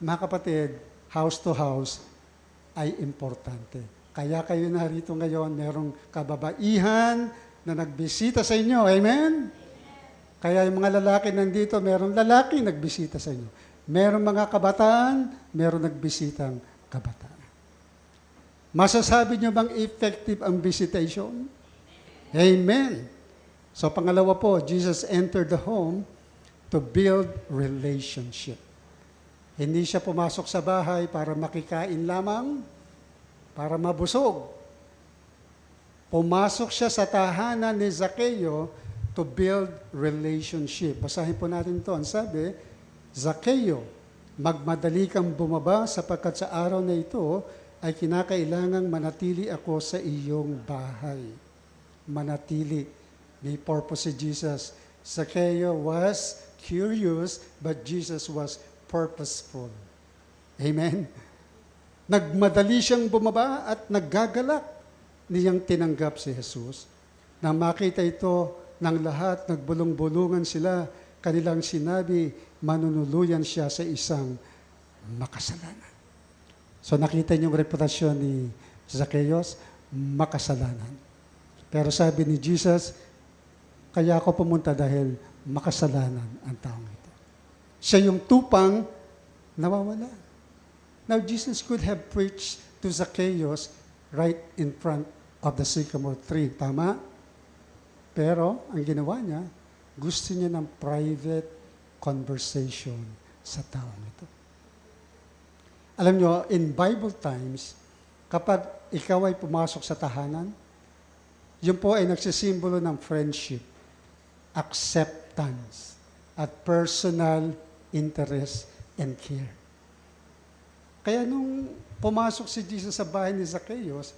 Mga kapatid, house to house ay importante. Kaya kayo narito ngayon, merong kababaihan na nagbisita sa inyo. Amen? Kaya yung mga lalaki nandito, merong lalaki nagbisita sa inyo. Merong mga kabataan, merong nagbisitang kabataan. Masasabi nyo bang effective ang visitation? Amen. So pangalawa po, Jesus entered the home to build relationship. Hindi siya pumasok sa bahay para makikain lamang, para mabusog. Pumasok siya sa tahanan ni Zaccheo to build relationship. Basahin po natin ito. Ang sabi, Zaccheo, magmadali kang bumaba sapagkat sa araw na ito ay kinakailangang manatili ako sa iyong bahay. Manatili. May purpose si Jesus. Zaccheo was curious, but Jesus was purposeful. Amen? Nagmadali siyang bumaba at naggagalak niyang tinanggap si Jesus. Nang makita ito ng lahat, nagbulong-bulungan sila, kanilang sinabi, manunuluyan siya sa isang makasalanan. So nakita niyo yung reputasyon ni Zacchaeus, makasalanan. Pero sabi ni Jesus, kaya ako pumunta dahil makasalanan ang taong ito. Siya yung tupang nawawala. Now, Jesus could have preached to Zacchaeus right in front of the sycamore tree. Tama? Pero, ang ginawa niya, gusto niya ng private conversation sa taong ito. Alam nyo, in Bible times, kapag ikaw ay pumasok sa tahanan, yun po ay nagsisimbolo ng friendship, acceptance, at personal interest and care. Kaya nung pumasok si Jesus sa bahay ni Zacchaeus,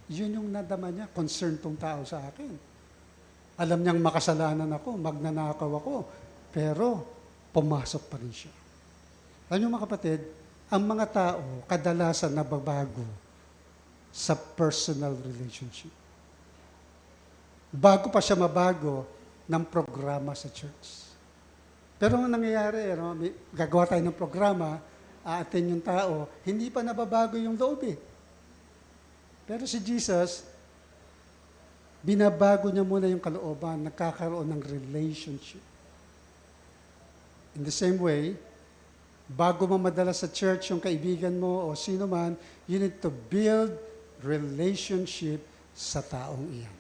yun yung nadama niya, concern tong tao sa akin. Alam niyang makasalanan ako, magnanakaw ako, pero pumasok pa rin siya. Alam niyo mga kapatid, ang mga tao kadalasan nababago sa personal relationship. Bago pa siya mabago ng programa sa church. Pero ang nangyayari, gagawa tayo ng programa, aatin yung tao, hindi pa nababago yung loob eh. Pero si Jesus, binabago niya muna yung kalooban, nagkakaroon ng relationship. In the same way, bago mamadala sa church yung kaibigan mo o sino man, you need to build relationship sa taong iyan.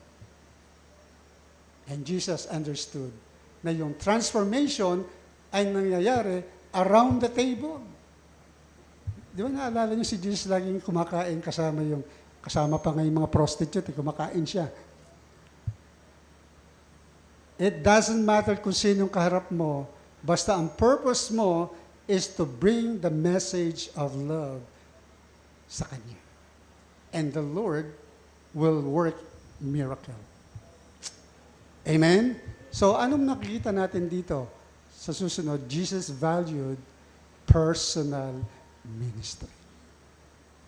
And Jesus understood na yung transformation ay nangyayari around the table. Di ba naalala niyo si Jesus laging kumakain kasama pa nga yung mga prostitute, kumakain siya. It doesn't matter kung sino yung kaharap mo, basta ang purpose mo is to bring the message of love sa Kanya. And the Lord will work miracle. Amen? So, anong nakikita natin dito? Sa susunod, Jesus valued personal ministry.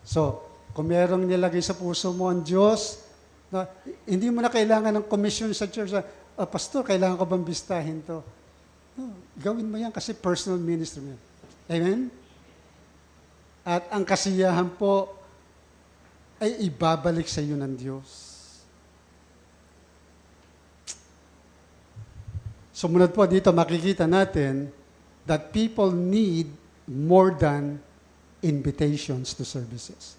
So, kung merong nilagay sa puso mo ang Diyos, na, hindi mo na kailangan ng commission sa church. Pastor, kailangan ko bang bistahin to? No, gawin mo yan kasi personal ministry mo yan. Amen? At ang kasiyahan po ay ibabalik sa iyo ng Diyos. Sumunod po dito, makikita natin that people need more than invitations to services.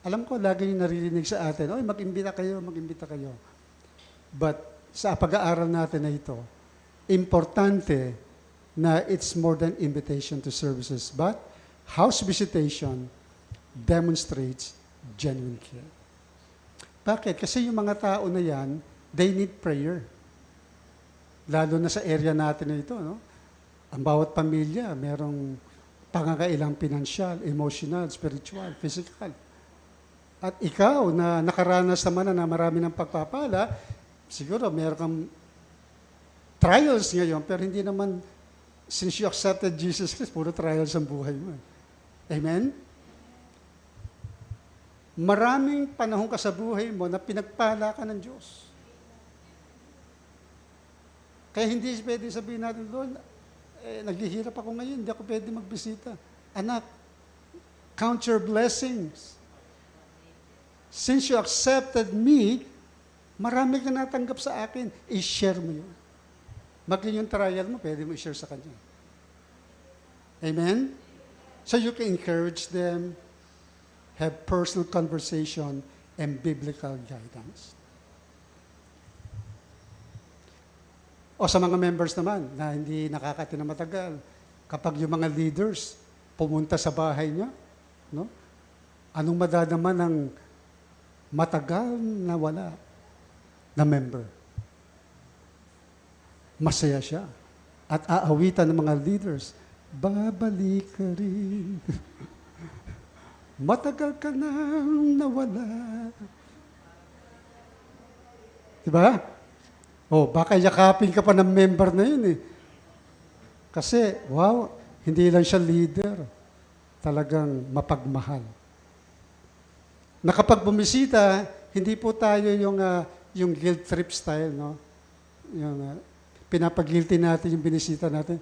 Alam ko, lagi yung naririnig sa atin, mag-imbita kayo, mag-imbita kayo. But sa pag-aaral natin na ito, importante na it's more than invitation to services, but house visitation demonstrates genuine care. Bakit? Kasi yung mga tao na yan, they need prayer. Lalo na sa area natin na ito, no? Ang bawat pamilya, merong pangangailang pinansyal, emotional, spiritual, physical. At ikaw na nakaranas naman na marami ng pagpapala, siguro meron kang trials ngayon, pero hindi naman, since you accepted Jesus Christ, puro trials ang buhay mo. Amen? maraming panahon ka sa buhay mo na pinagpala ka ng Diyos. Kaya hindi pwede sabihin natin, Lord, naghihirap ako ngayon, hindi ako pwede magbisita. Anak, count your blessings. Since you accepted me, marami ka natanggap sa akin, i-share mo yun. Maging yung trial mo, pwede mo i-share sa Kanya. Amen? So you can encourage them, have personal conversation, and biblical guidance. O sa mga members naman na hindi nakakati na matagal, kapag yung mga leaders pumunta sa bahay niya, no? Anong madadama ng matagal na wala na member? Masaya siya. At aawitan ng mga leaders, babalik ka rin. Matagal ka nang nawala. Diba? Oh, baka yakapin ka pa ng member na yun eh. Kasi, wow, hindi lang siya leader. Talagang mapagmahal. Na kapag bumisita, hindi po tayo yung guilt trip style, no? Yung pinapag-guilty natin yung binisita natin.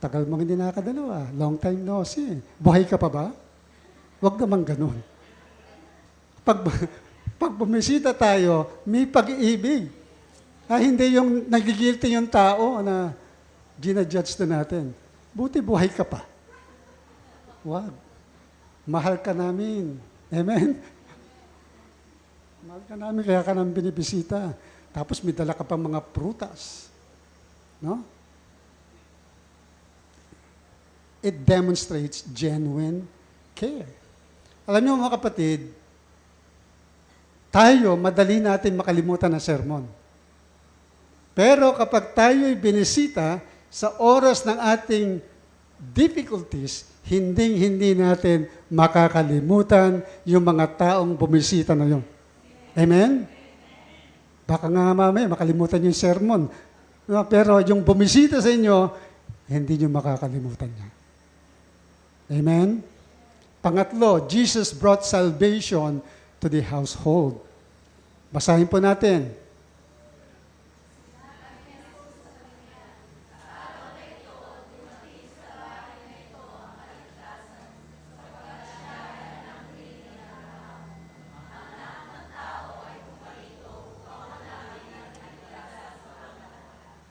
Tagal mong hindi nakakadalawa. Long time no see. Buhay ka pa ba? Huwag naman ganun. Pag bumisita tayo, may pag-iibig. Hindi yung nagigilty yung tao na ginajudge na natin. Buti buhay ka pa. Wag. Mahal ka namin. Amen? Mahal ka namin, kaya ka namin binibisita. Tapos may dala ka pang mga prutas. No? It demonstrates genuine care. Alam niyo mga kapatid, tayo, madali natin makalimutan ang sermon. Pero kapag tayo'y binisita sa oras ng ating difficulties, hindi natin makakalimutan yung mga taong bumisita na yun. Amen? Baka nga mamaya makalimutan yung sermon. No, pero yung bumisita sa inyo, hindi nyo makakalimutan niya. Amen? Pangatlo, Jesus brought salvation to the household. Basahin po natin.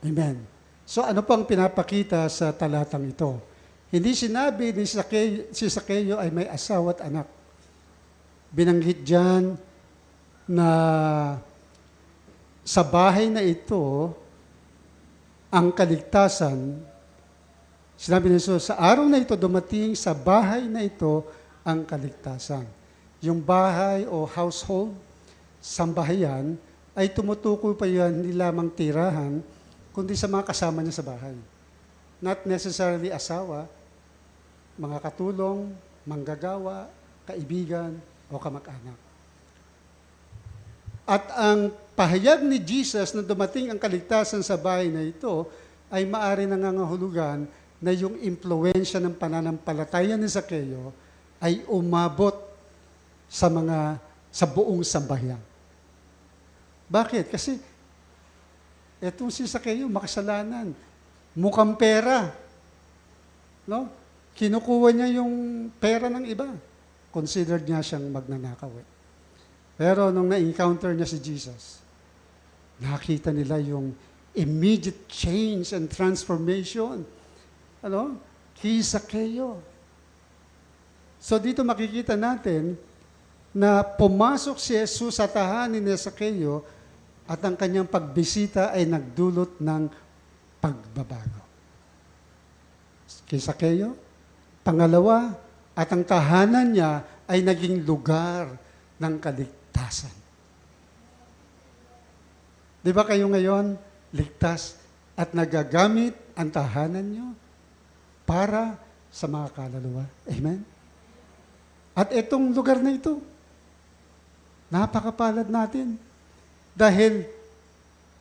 Amen. So ano pang pinapakita sa talatang ito? Hindi sinabi ni si Zaccheo ay may asawa at anak. Binanggit diyan na sa bahay na ito, ang kaligtasan, sinabi ni Jesus, sa araw na ito dumating sa bahay na ito ang kaligtasan. Yung bahay o household, sambahayan, ay tumutukoy pa yan hindi lamang tirahan, kundi sa mga kasama niya sa bahay. Not necessarily asawa, mga katulong, manggagawa, kaibigan, o kamag-anak. At ang pahayag ni Jesus na dumating ang kaligtasan sa bahay na ito ay maaari nangangahulugan na yung impluensya ng pananampalataya ni Zaccheo ay umabot sa buong sambahayan. Bakit? Kasi etong si Zaccheo, makasalanan. Mukhang pera. No? Kinukuha niya yung pera ng iba. Considered niya siyang magnanakaw. Pero nung na-encounter niya si Jesus, nakita nila yung immediate change and transformation. Ano? Kay Zaccheo. So dito makikita natin na pumasok si Jesus sa tahanan ni Zaccheo at ang kanyang pagbisita ay nagdulot ng pagbabago. Kay Zaccheo, pangalawa, at ang tahanan niya ay naging lugar ng kaligtasan. Di ba kayo ngayon ligtas at nagagamit ang tahanan niyo para sa mga kaluluwa? Amen? At itong lugar na ito, napakapalad natin. Dahil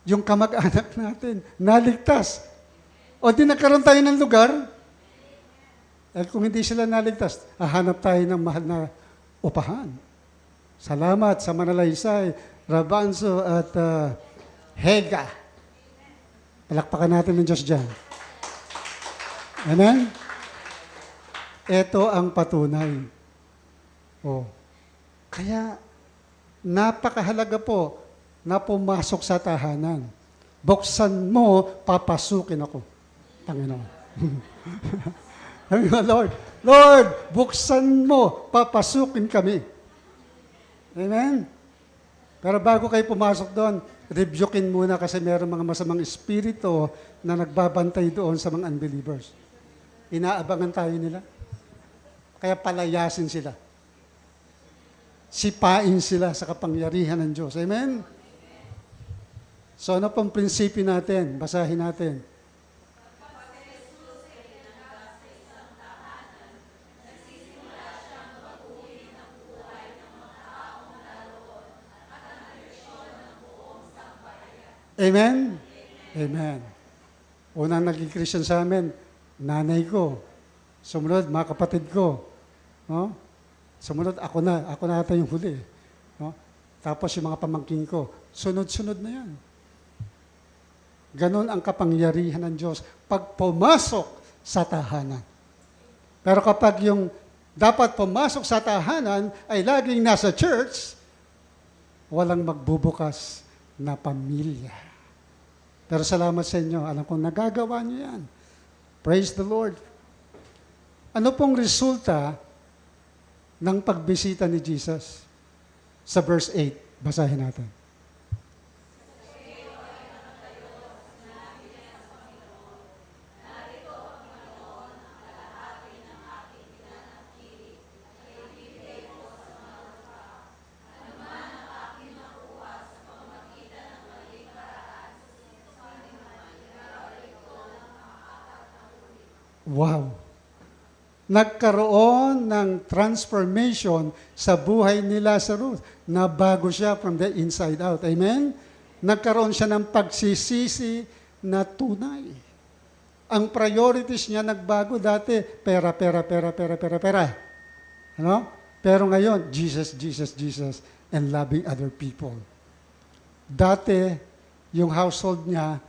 yung kamag-anak natin, naligtas. O di nagkaroon tayo ng lugar, kung hindi sila naligtas, hahanap tayo ng mahal na upahan. Salamat sa Manalaysay, Rabanzo at Hega. Palakpakan natin ng Diyos dyan. Amen? Ito ang patunay. Oh. Kaya, napakahalaga po na pumasok sa tahanan. Buksan mo, papasukin ako. Panginoon. Sabi mo, Lord, Lord, buksan mo, papasukin kami. Amen? Pero bago kayo pumasok doon, rebukein muna kasi meron mga masamang espiritu na nagbabantay doon sa mga unbelievers. Inaabangan tayo nila. Kaya palayasin sila. Sipain sila sa kapangyarihan ng Diyos. Amen? So ano pong prinsipyo natin? Basahin natin. Amen? Amen. Unang naging Christian sa amin, nanay ko. Sumunod, mga kapatid ko. No? Sumunod, ako na ata yung huli. No? Tapos yung mga pamangkin ko. Sunod-sunod na yan. Ganon ang kapangyarihan ng Diyos pag pumasok sa tahanan. Pero kapag yung dapat pumasok sa tahanan ay laging nasa church, walang magbubukas na pamilya. Pero salamat sa inyo. Alam kong nagagawa niyo yan. Praise the Lord. Ano pong resulta ng pagbisita ni Jesus? Sa verse 8, basahin natin. Wow! Nagkaroon ng transformation sa buhay ni Lazarus. Nabago siya from the inside out. Amen? Nagkaroon siya ng pagsisisi na tunay. Ang priorities niya nagbago dati, pera. Ano? Pero ngayon, Jesus, and loving other people. Dati, yung household niya,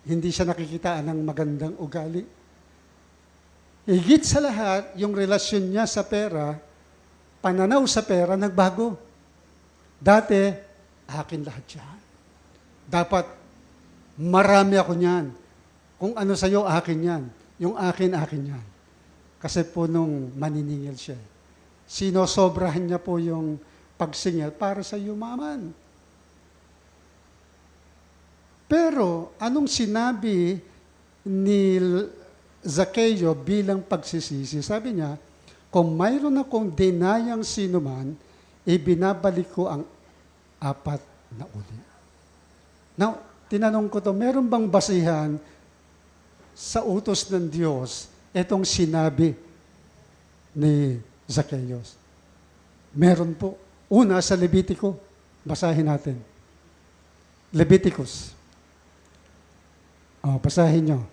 hindi siya nakikitaan ng magandang ugali. Higit sa lahat, yung relasyon niya sa pera, pananaw sa pera, nagbago. Dati, akin lahat yan. Dapat, marami ako niyan. Kung ano sa'yo, akin yan. Yung akin yan. Kasi po nung maniningil siya. Sinosobrahan niya po yung pagsingil para sa yumaman. Pero, anong sinabi ni Zacchaeus bilang pagsisisi? Sabi niya, kung mayroon akong dinayang sinuman, ibinabalik ko ang 4 na uli. Now, tinanong ko to, meron bang basihan sa utos ng Diyos itong sinabi ni Zacchaeus? Meron po. Una sa Levitico, basahin natin. Leviticus. Basahin nyo.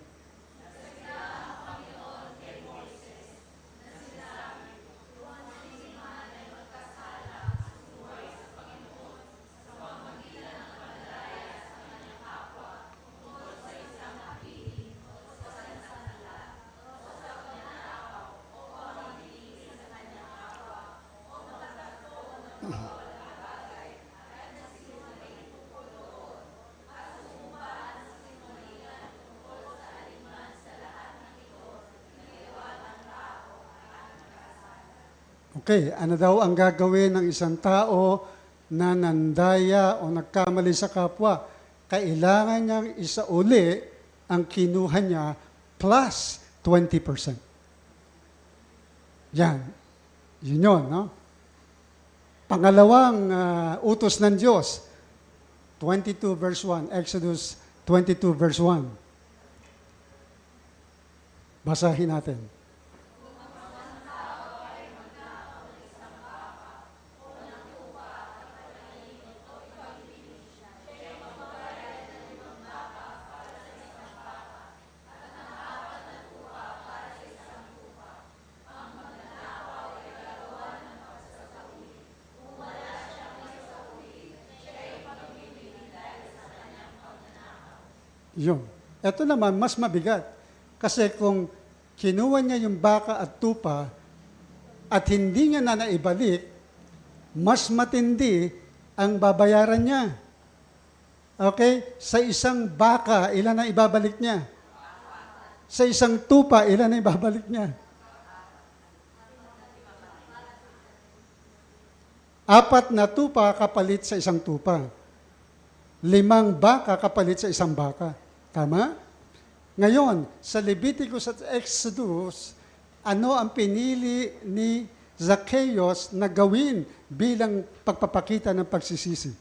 Okay, ano daw ang gagawin ng isang tao na nandaya o nagkamali sa kapwa? Kailangan niyang isauli ang kinuha niya plus 20%. Yan. Yun yun, no? Pangalawang utos ng Diyos, 22 verse 1, Exodus 22 verse 1. Basahin natin. Yun. Ito naman, mas mabigat. Kasi kung kinuha niya yung baka at tupa at hindi niya na naibalik, mas matindi ang babayaran niya. Okay? Sa isang baka, ilan ang ibabalik niya? Sa isang tupa, ilan ang ibabalik niya? 4 na tupa kapalit sa isang tupa. 5 baka kapalit sa isang baka. Tama? Ngayon, sa Leviticus at Exodus, ano ang pinili ni Zacchaeus na gawin bilang pagpapakita ng pagsisisi?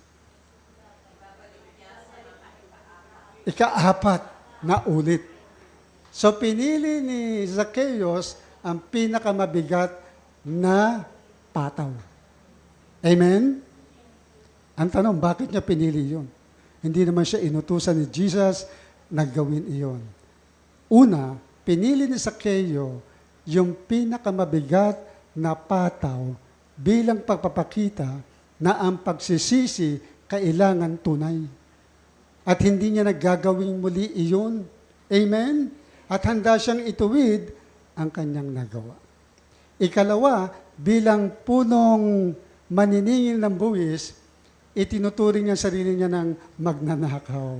Ika-4 na ulit. So, pinili ni Zacchaeus ang pinakamabigat na pataw. Amen? Ang tanong, bakit niya pinili yun? Hindi naman siya inutusan ni Jesus na gawin iyon. Una, pinili ni Zacchaeus yung pinakamabigat na pataw bilang pagpapakita na ang pagsisisi kailangan tunay. At hindi niya naggagawing muli iyon. Amen? At handa siyang ituwid ang kanyang nagawa. Ikalawa, bilang punong maniningil ng buwis, itinuturing niya sarili niya ng magnanakaw.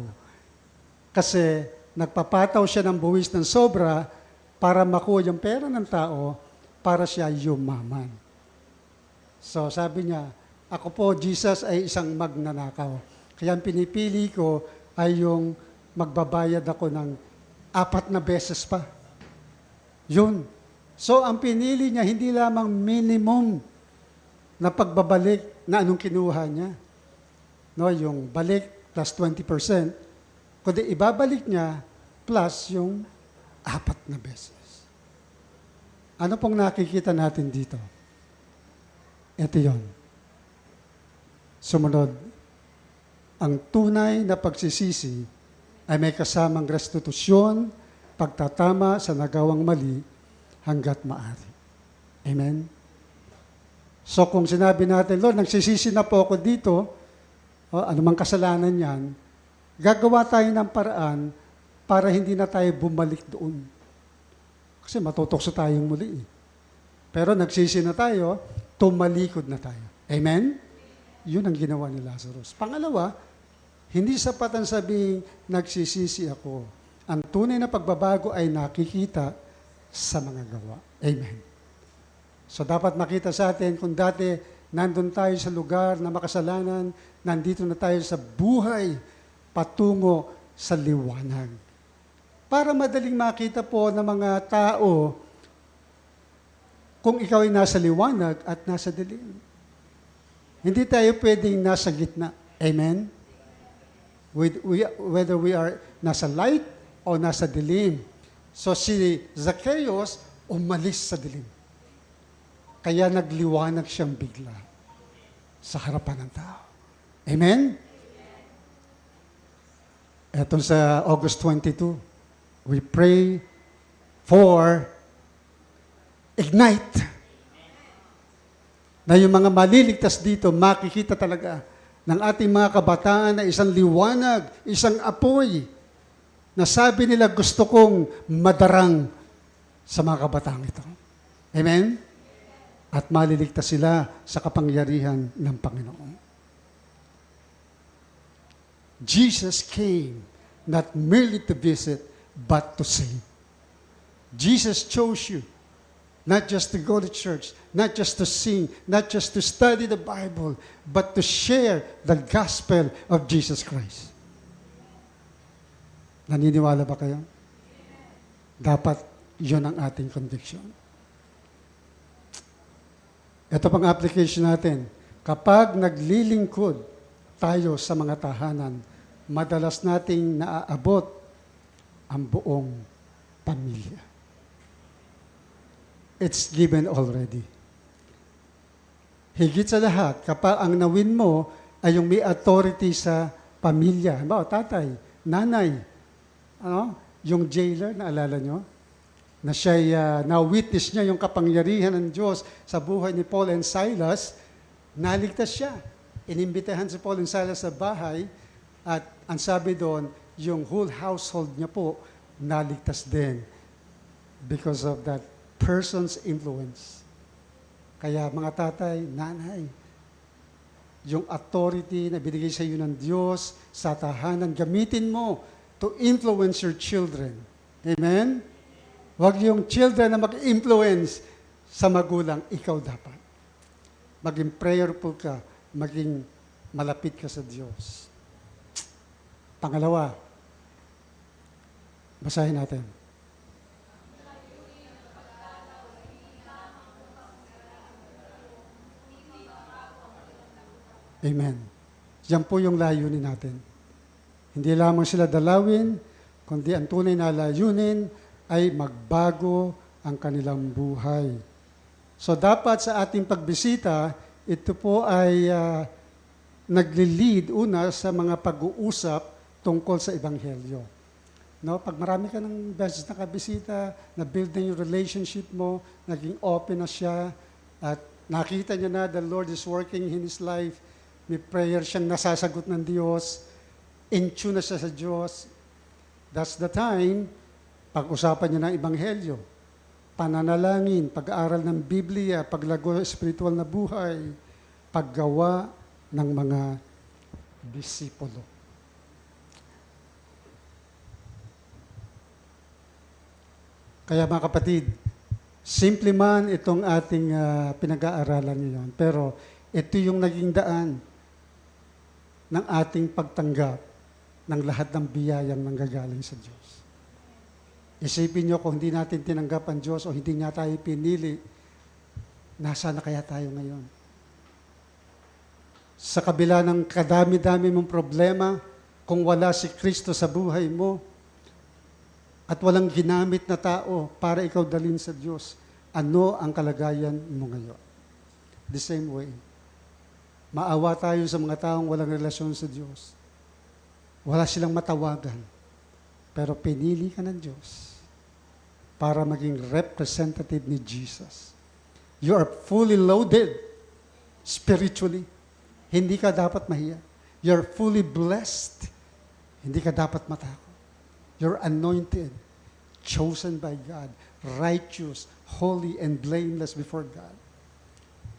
Kasi nagpapataw siya ng buwis ng sobra para makuha yung pera ng tao para siya yumaman. So sabi niya, ako po, Jesus, ay isang magnanakaw. Kaya ang pinipili ko ay yung magbabayad ako ng 4 na beses pa. Yun. So ang pinili niya, hindi lamang minimum na pagbabalik na anong kinuha niya. No, yung balik plus 20%, kundi ibabalik niya plus yung 4 na beses. Ano pong nakikita natin dito? Ito yon. Sumunod, ang tunay na pagsisisi ay may kasamang restitusyon, pagtatama sa nagawang mali hanggat maaari. Amen? So kung sinabi natin, Lord, nagsisisi na po ako dito, anumang kasalanan yan, gagawa tayo ng paraan para hindi na tayo bumalik doon. Kasi matutokso tayong muli. Pero nagsisi na tayo, tumalikod na tayo. Amen? Yun ang ginawa ni Lazarus. Pangalawa, hindi sapat ang sabing nagsisisi ako. Ang tunay na pagbabago ay nakikita sa mga gawa. Amen. So dapat makita sa atin kung dati nandun tayo sa lugar na makasalanan, nandito na tayo sa buhay patungo sa liwanag. Para madaling makita po ng mga tao kung ikaw ay nasa liwanag at nasa dilim. Hindi tayo pwedeng nasa gitna. Amen? Whether we are nasa light o nasa dilim. So si Zacchaeus umalis sa dilim. Kaya nagliwanag siyang bigla sa harapan ng tao. Amen? Eto sa August 22, we pray for ignite. Na yung mga maliligtas dito, makikita talaga ng ating mga kabataan na isang liwanag, isang apoy, na sabi nila gusto kong madarang sa mga kabataan ito. Amen? At maliligtas sila sa kapangyarihan ng Panginoon. Jesus came not merely to visit, but to save. Jesus chose you, not just to go to church, not just to sing, not just to study the Bible, but to share the gospel of Jesus Christ. Naniniwala ba kayo? Dapat yun ang ating conviction. Ito pang application natin. Kapag naglilingkod tayo sa mga tahanan, madalas nating naaabot ang buong pamilya. It's given already. Higit sa lahat, kapag ang nawin mo ay yung may authority sa pamilya. Halimbawa, tatay, nanay, yung jailer, naalala nyo? Na siya, na-witness niya yung kapangyarihan ng Diyos sa buhay ni Paul and Silas, naligtas siya. Inimbitahan si Paul and Silas sa bahay, at ang sabi doon, yung whole household niya po naligtas din because of that person's influence. Kaya mga tatay, nanay, yung authority na binigay sa iyo ng Diyos sa tahanan, gamitin mo to influence your children. Amen? Huwag yung children na mag-influence sa magulang, ikaw dapat. Maging prayerful ka, maging malapit ka sa Diyos. Pangalawa, basahin natin. Amen. Yan po yung layunin natin. Hindi lamang sila dalawin, kundi ang tunay na layunin ay magbago ang kanilang buhay. So dapat sa ating pagbisita, ito po ay nagli-lead una sa mga pag-uusap tungkol sa Ebanghelyo. No, pag marami ka ng beses nakabisita, na-build na yung relationship mo, naging open na siya, at nakita niya na the Lord is working in his life, may prayer siyang nasasagot ng Diyos, in tune na siya sa Diyos, that's the time, pag-usapan niya ng Ebanghelyo, pananalangin, pag-aaral ng Biblia, paglago sa spiritual na buhay, paggawa ng mga disipulo. Kaya mga kapatid, simple man itong ating pinag-aaralan ngayon, pero ito yung naging daan ng ating pagtanggap ng lahat ng biyayang nanggagaling sa Diyos. Isipin niyo kung hindi natin tinanggap ang Diyos o hindi niya tayo pinili, nasaan na kaya tayo ngayon? Sa kabila ng kadami-dami mong problema, kung wala si Kristo sa buhay mo, at walang ginamit na tao para ikaw dalhin sa Diyos, ano ang kalagayan mo ngayon? The same way, maawa tayo sa mga taong walang relasyon sa Diyos. Wala silang matawagan, pero pinili ka ng Diyos para maging representative ni Jesus. You are fully loaded spiritually. Hindi ka dapat mahiya. You're fully blessed. Hindi ka dapat matakot. You're anointed, chosen by God, righteous, holy, and blameless before God.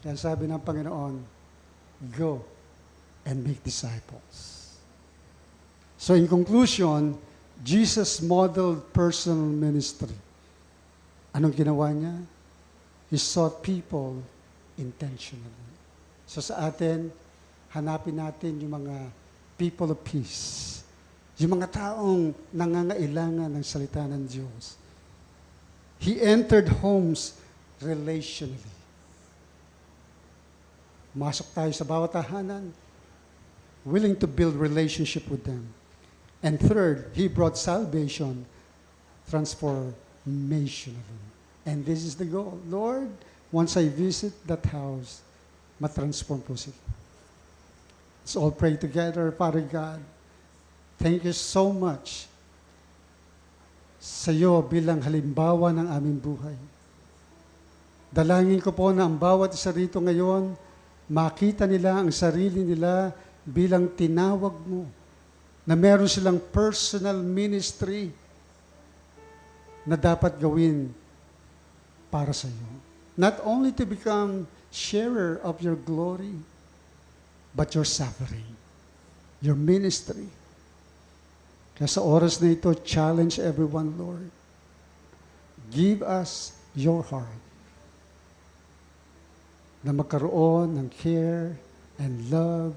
Kaya sabi ng Panginoon, go and make disciples. So in conclusion, Jesus modeled personal ministry. Anong ginawa niya? He sought people intentionally. So sa atin, hanapin natin yung mga people of peace. Yung mga taong nangangailangan ng salita ng Diyos. He entered homes relationally. Masok tayo sa bawat tahanan, willing to build relationship with them. And third, He brought salvation transformationally. And this is the goal. Lord, once I visit that house, matransform po sila. Let's all pray together. Father God, thank you so much sa iyo bilang halimbawa ng aming buhay. Dalangin ko po na ang bawat isa rito ngayon, makita nila ang sarili nila bilang tinawag mo, na meron silang personal ministry na dapat gawin para sa iyo. Not only to become sharer of your glory, but your suffering, your ministry. Kaya sa oras na ito, challenge everyone, Lord. Give us your heart na magkaroon ng care and love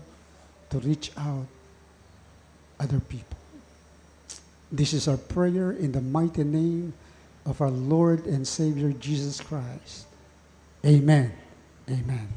to reach out other people. This is our prayer in the mighty name of our Lord and Savior Jesus Christ. Amen. Amen.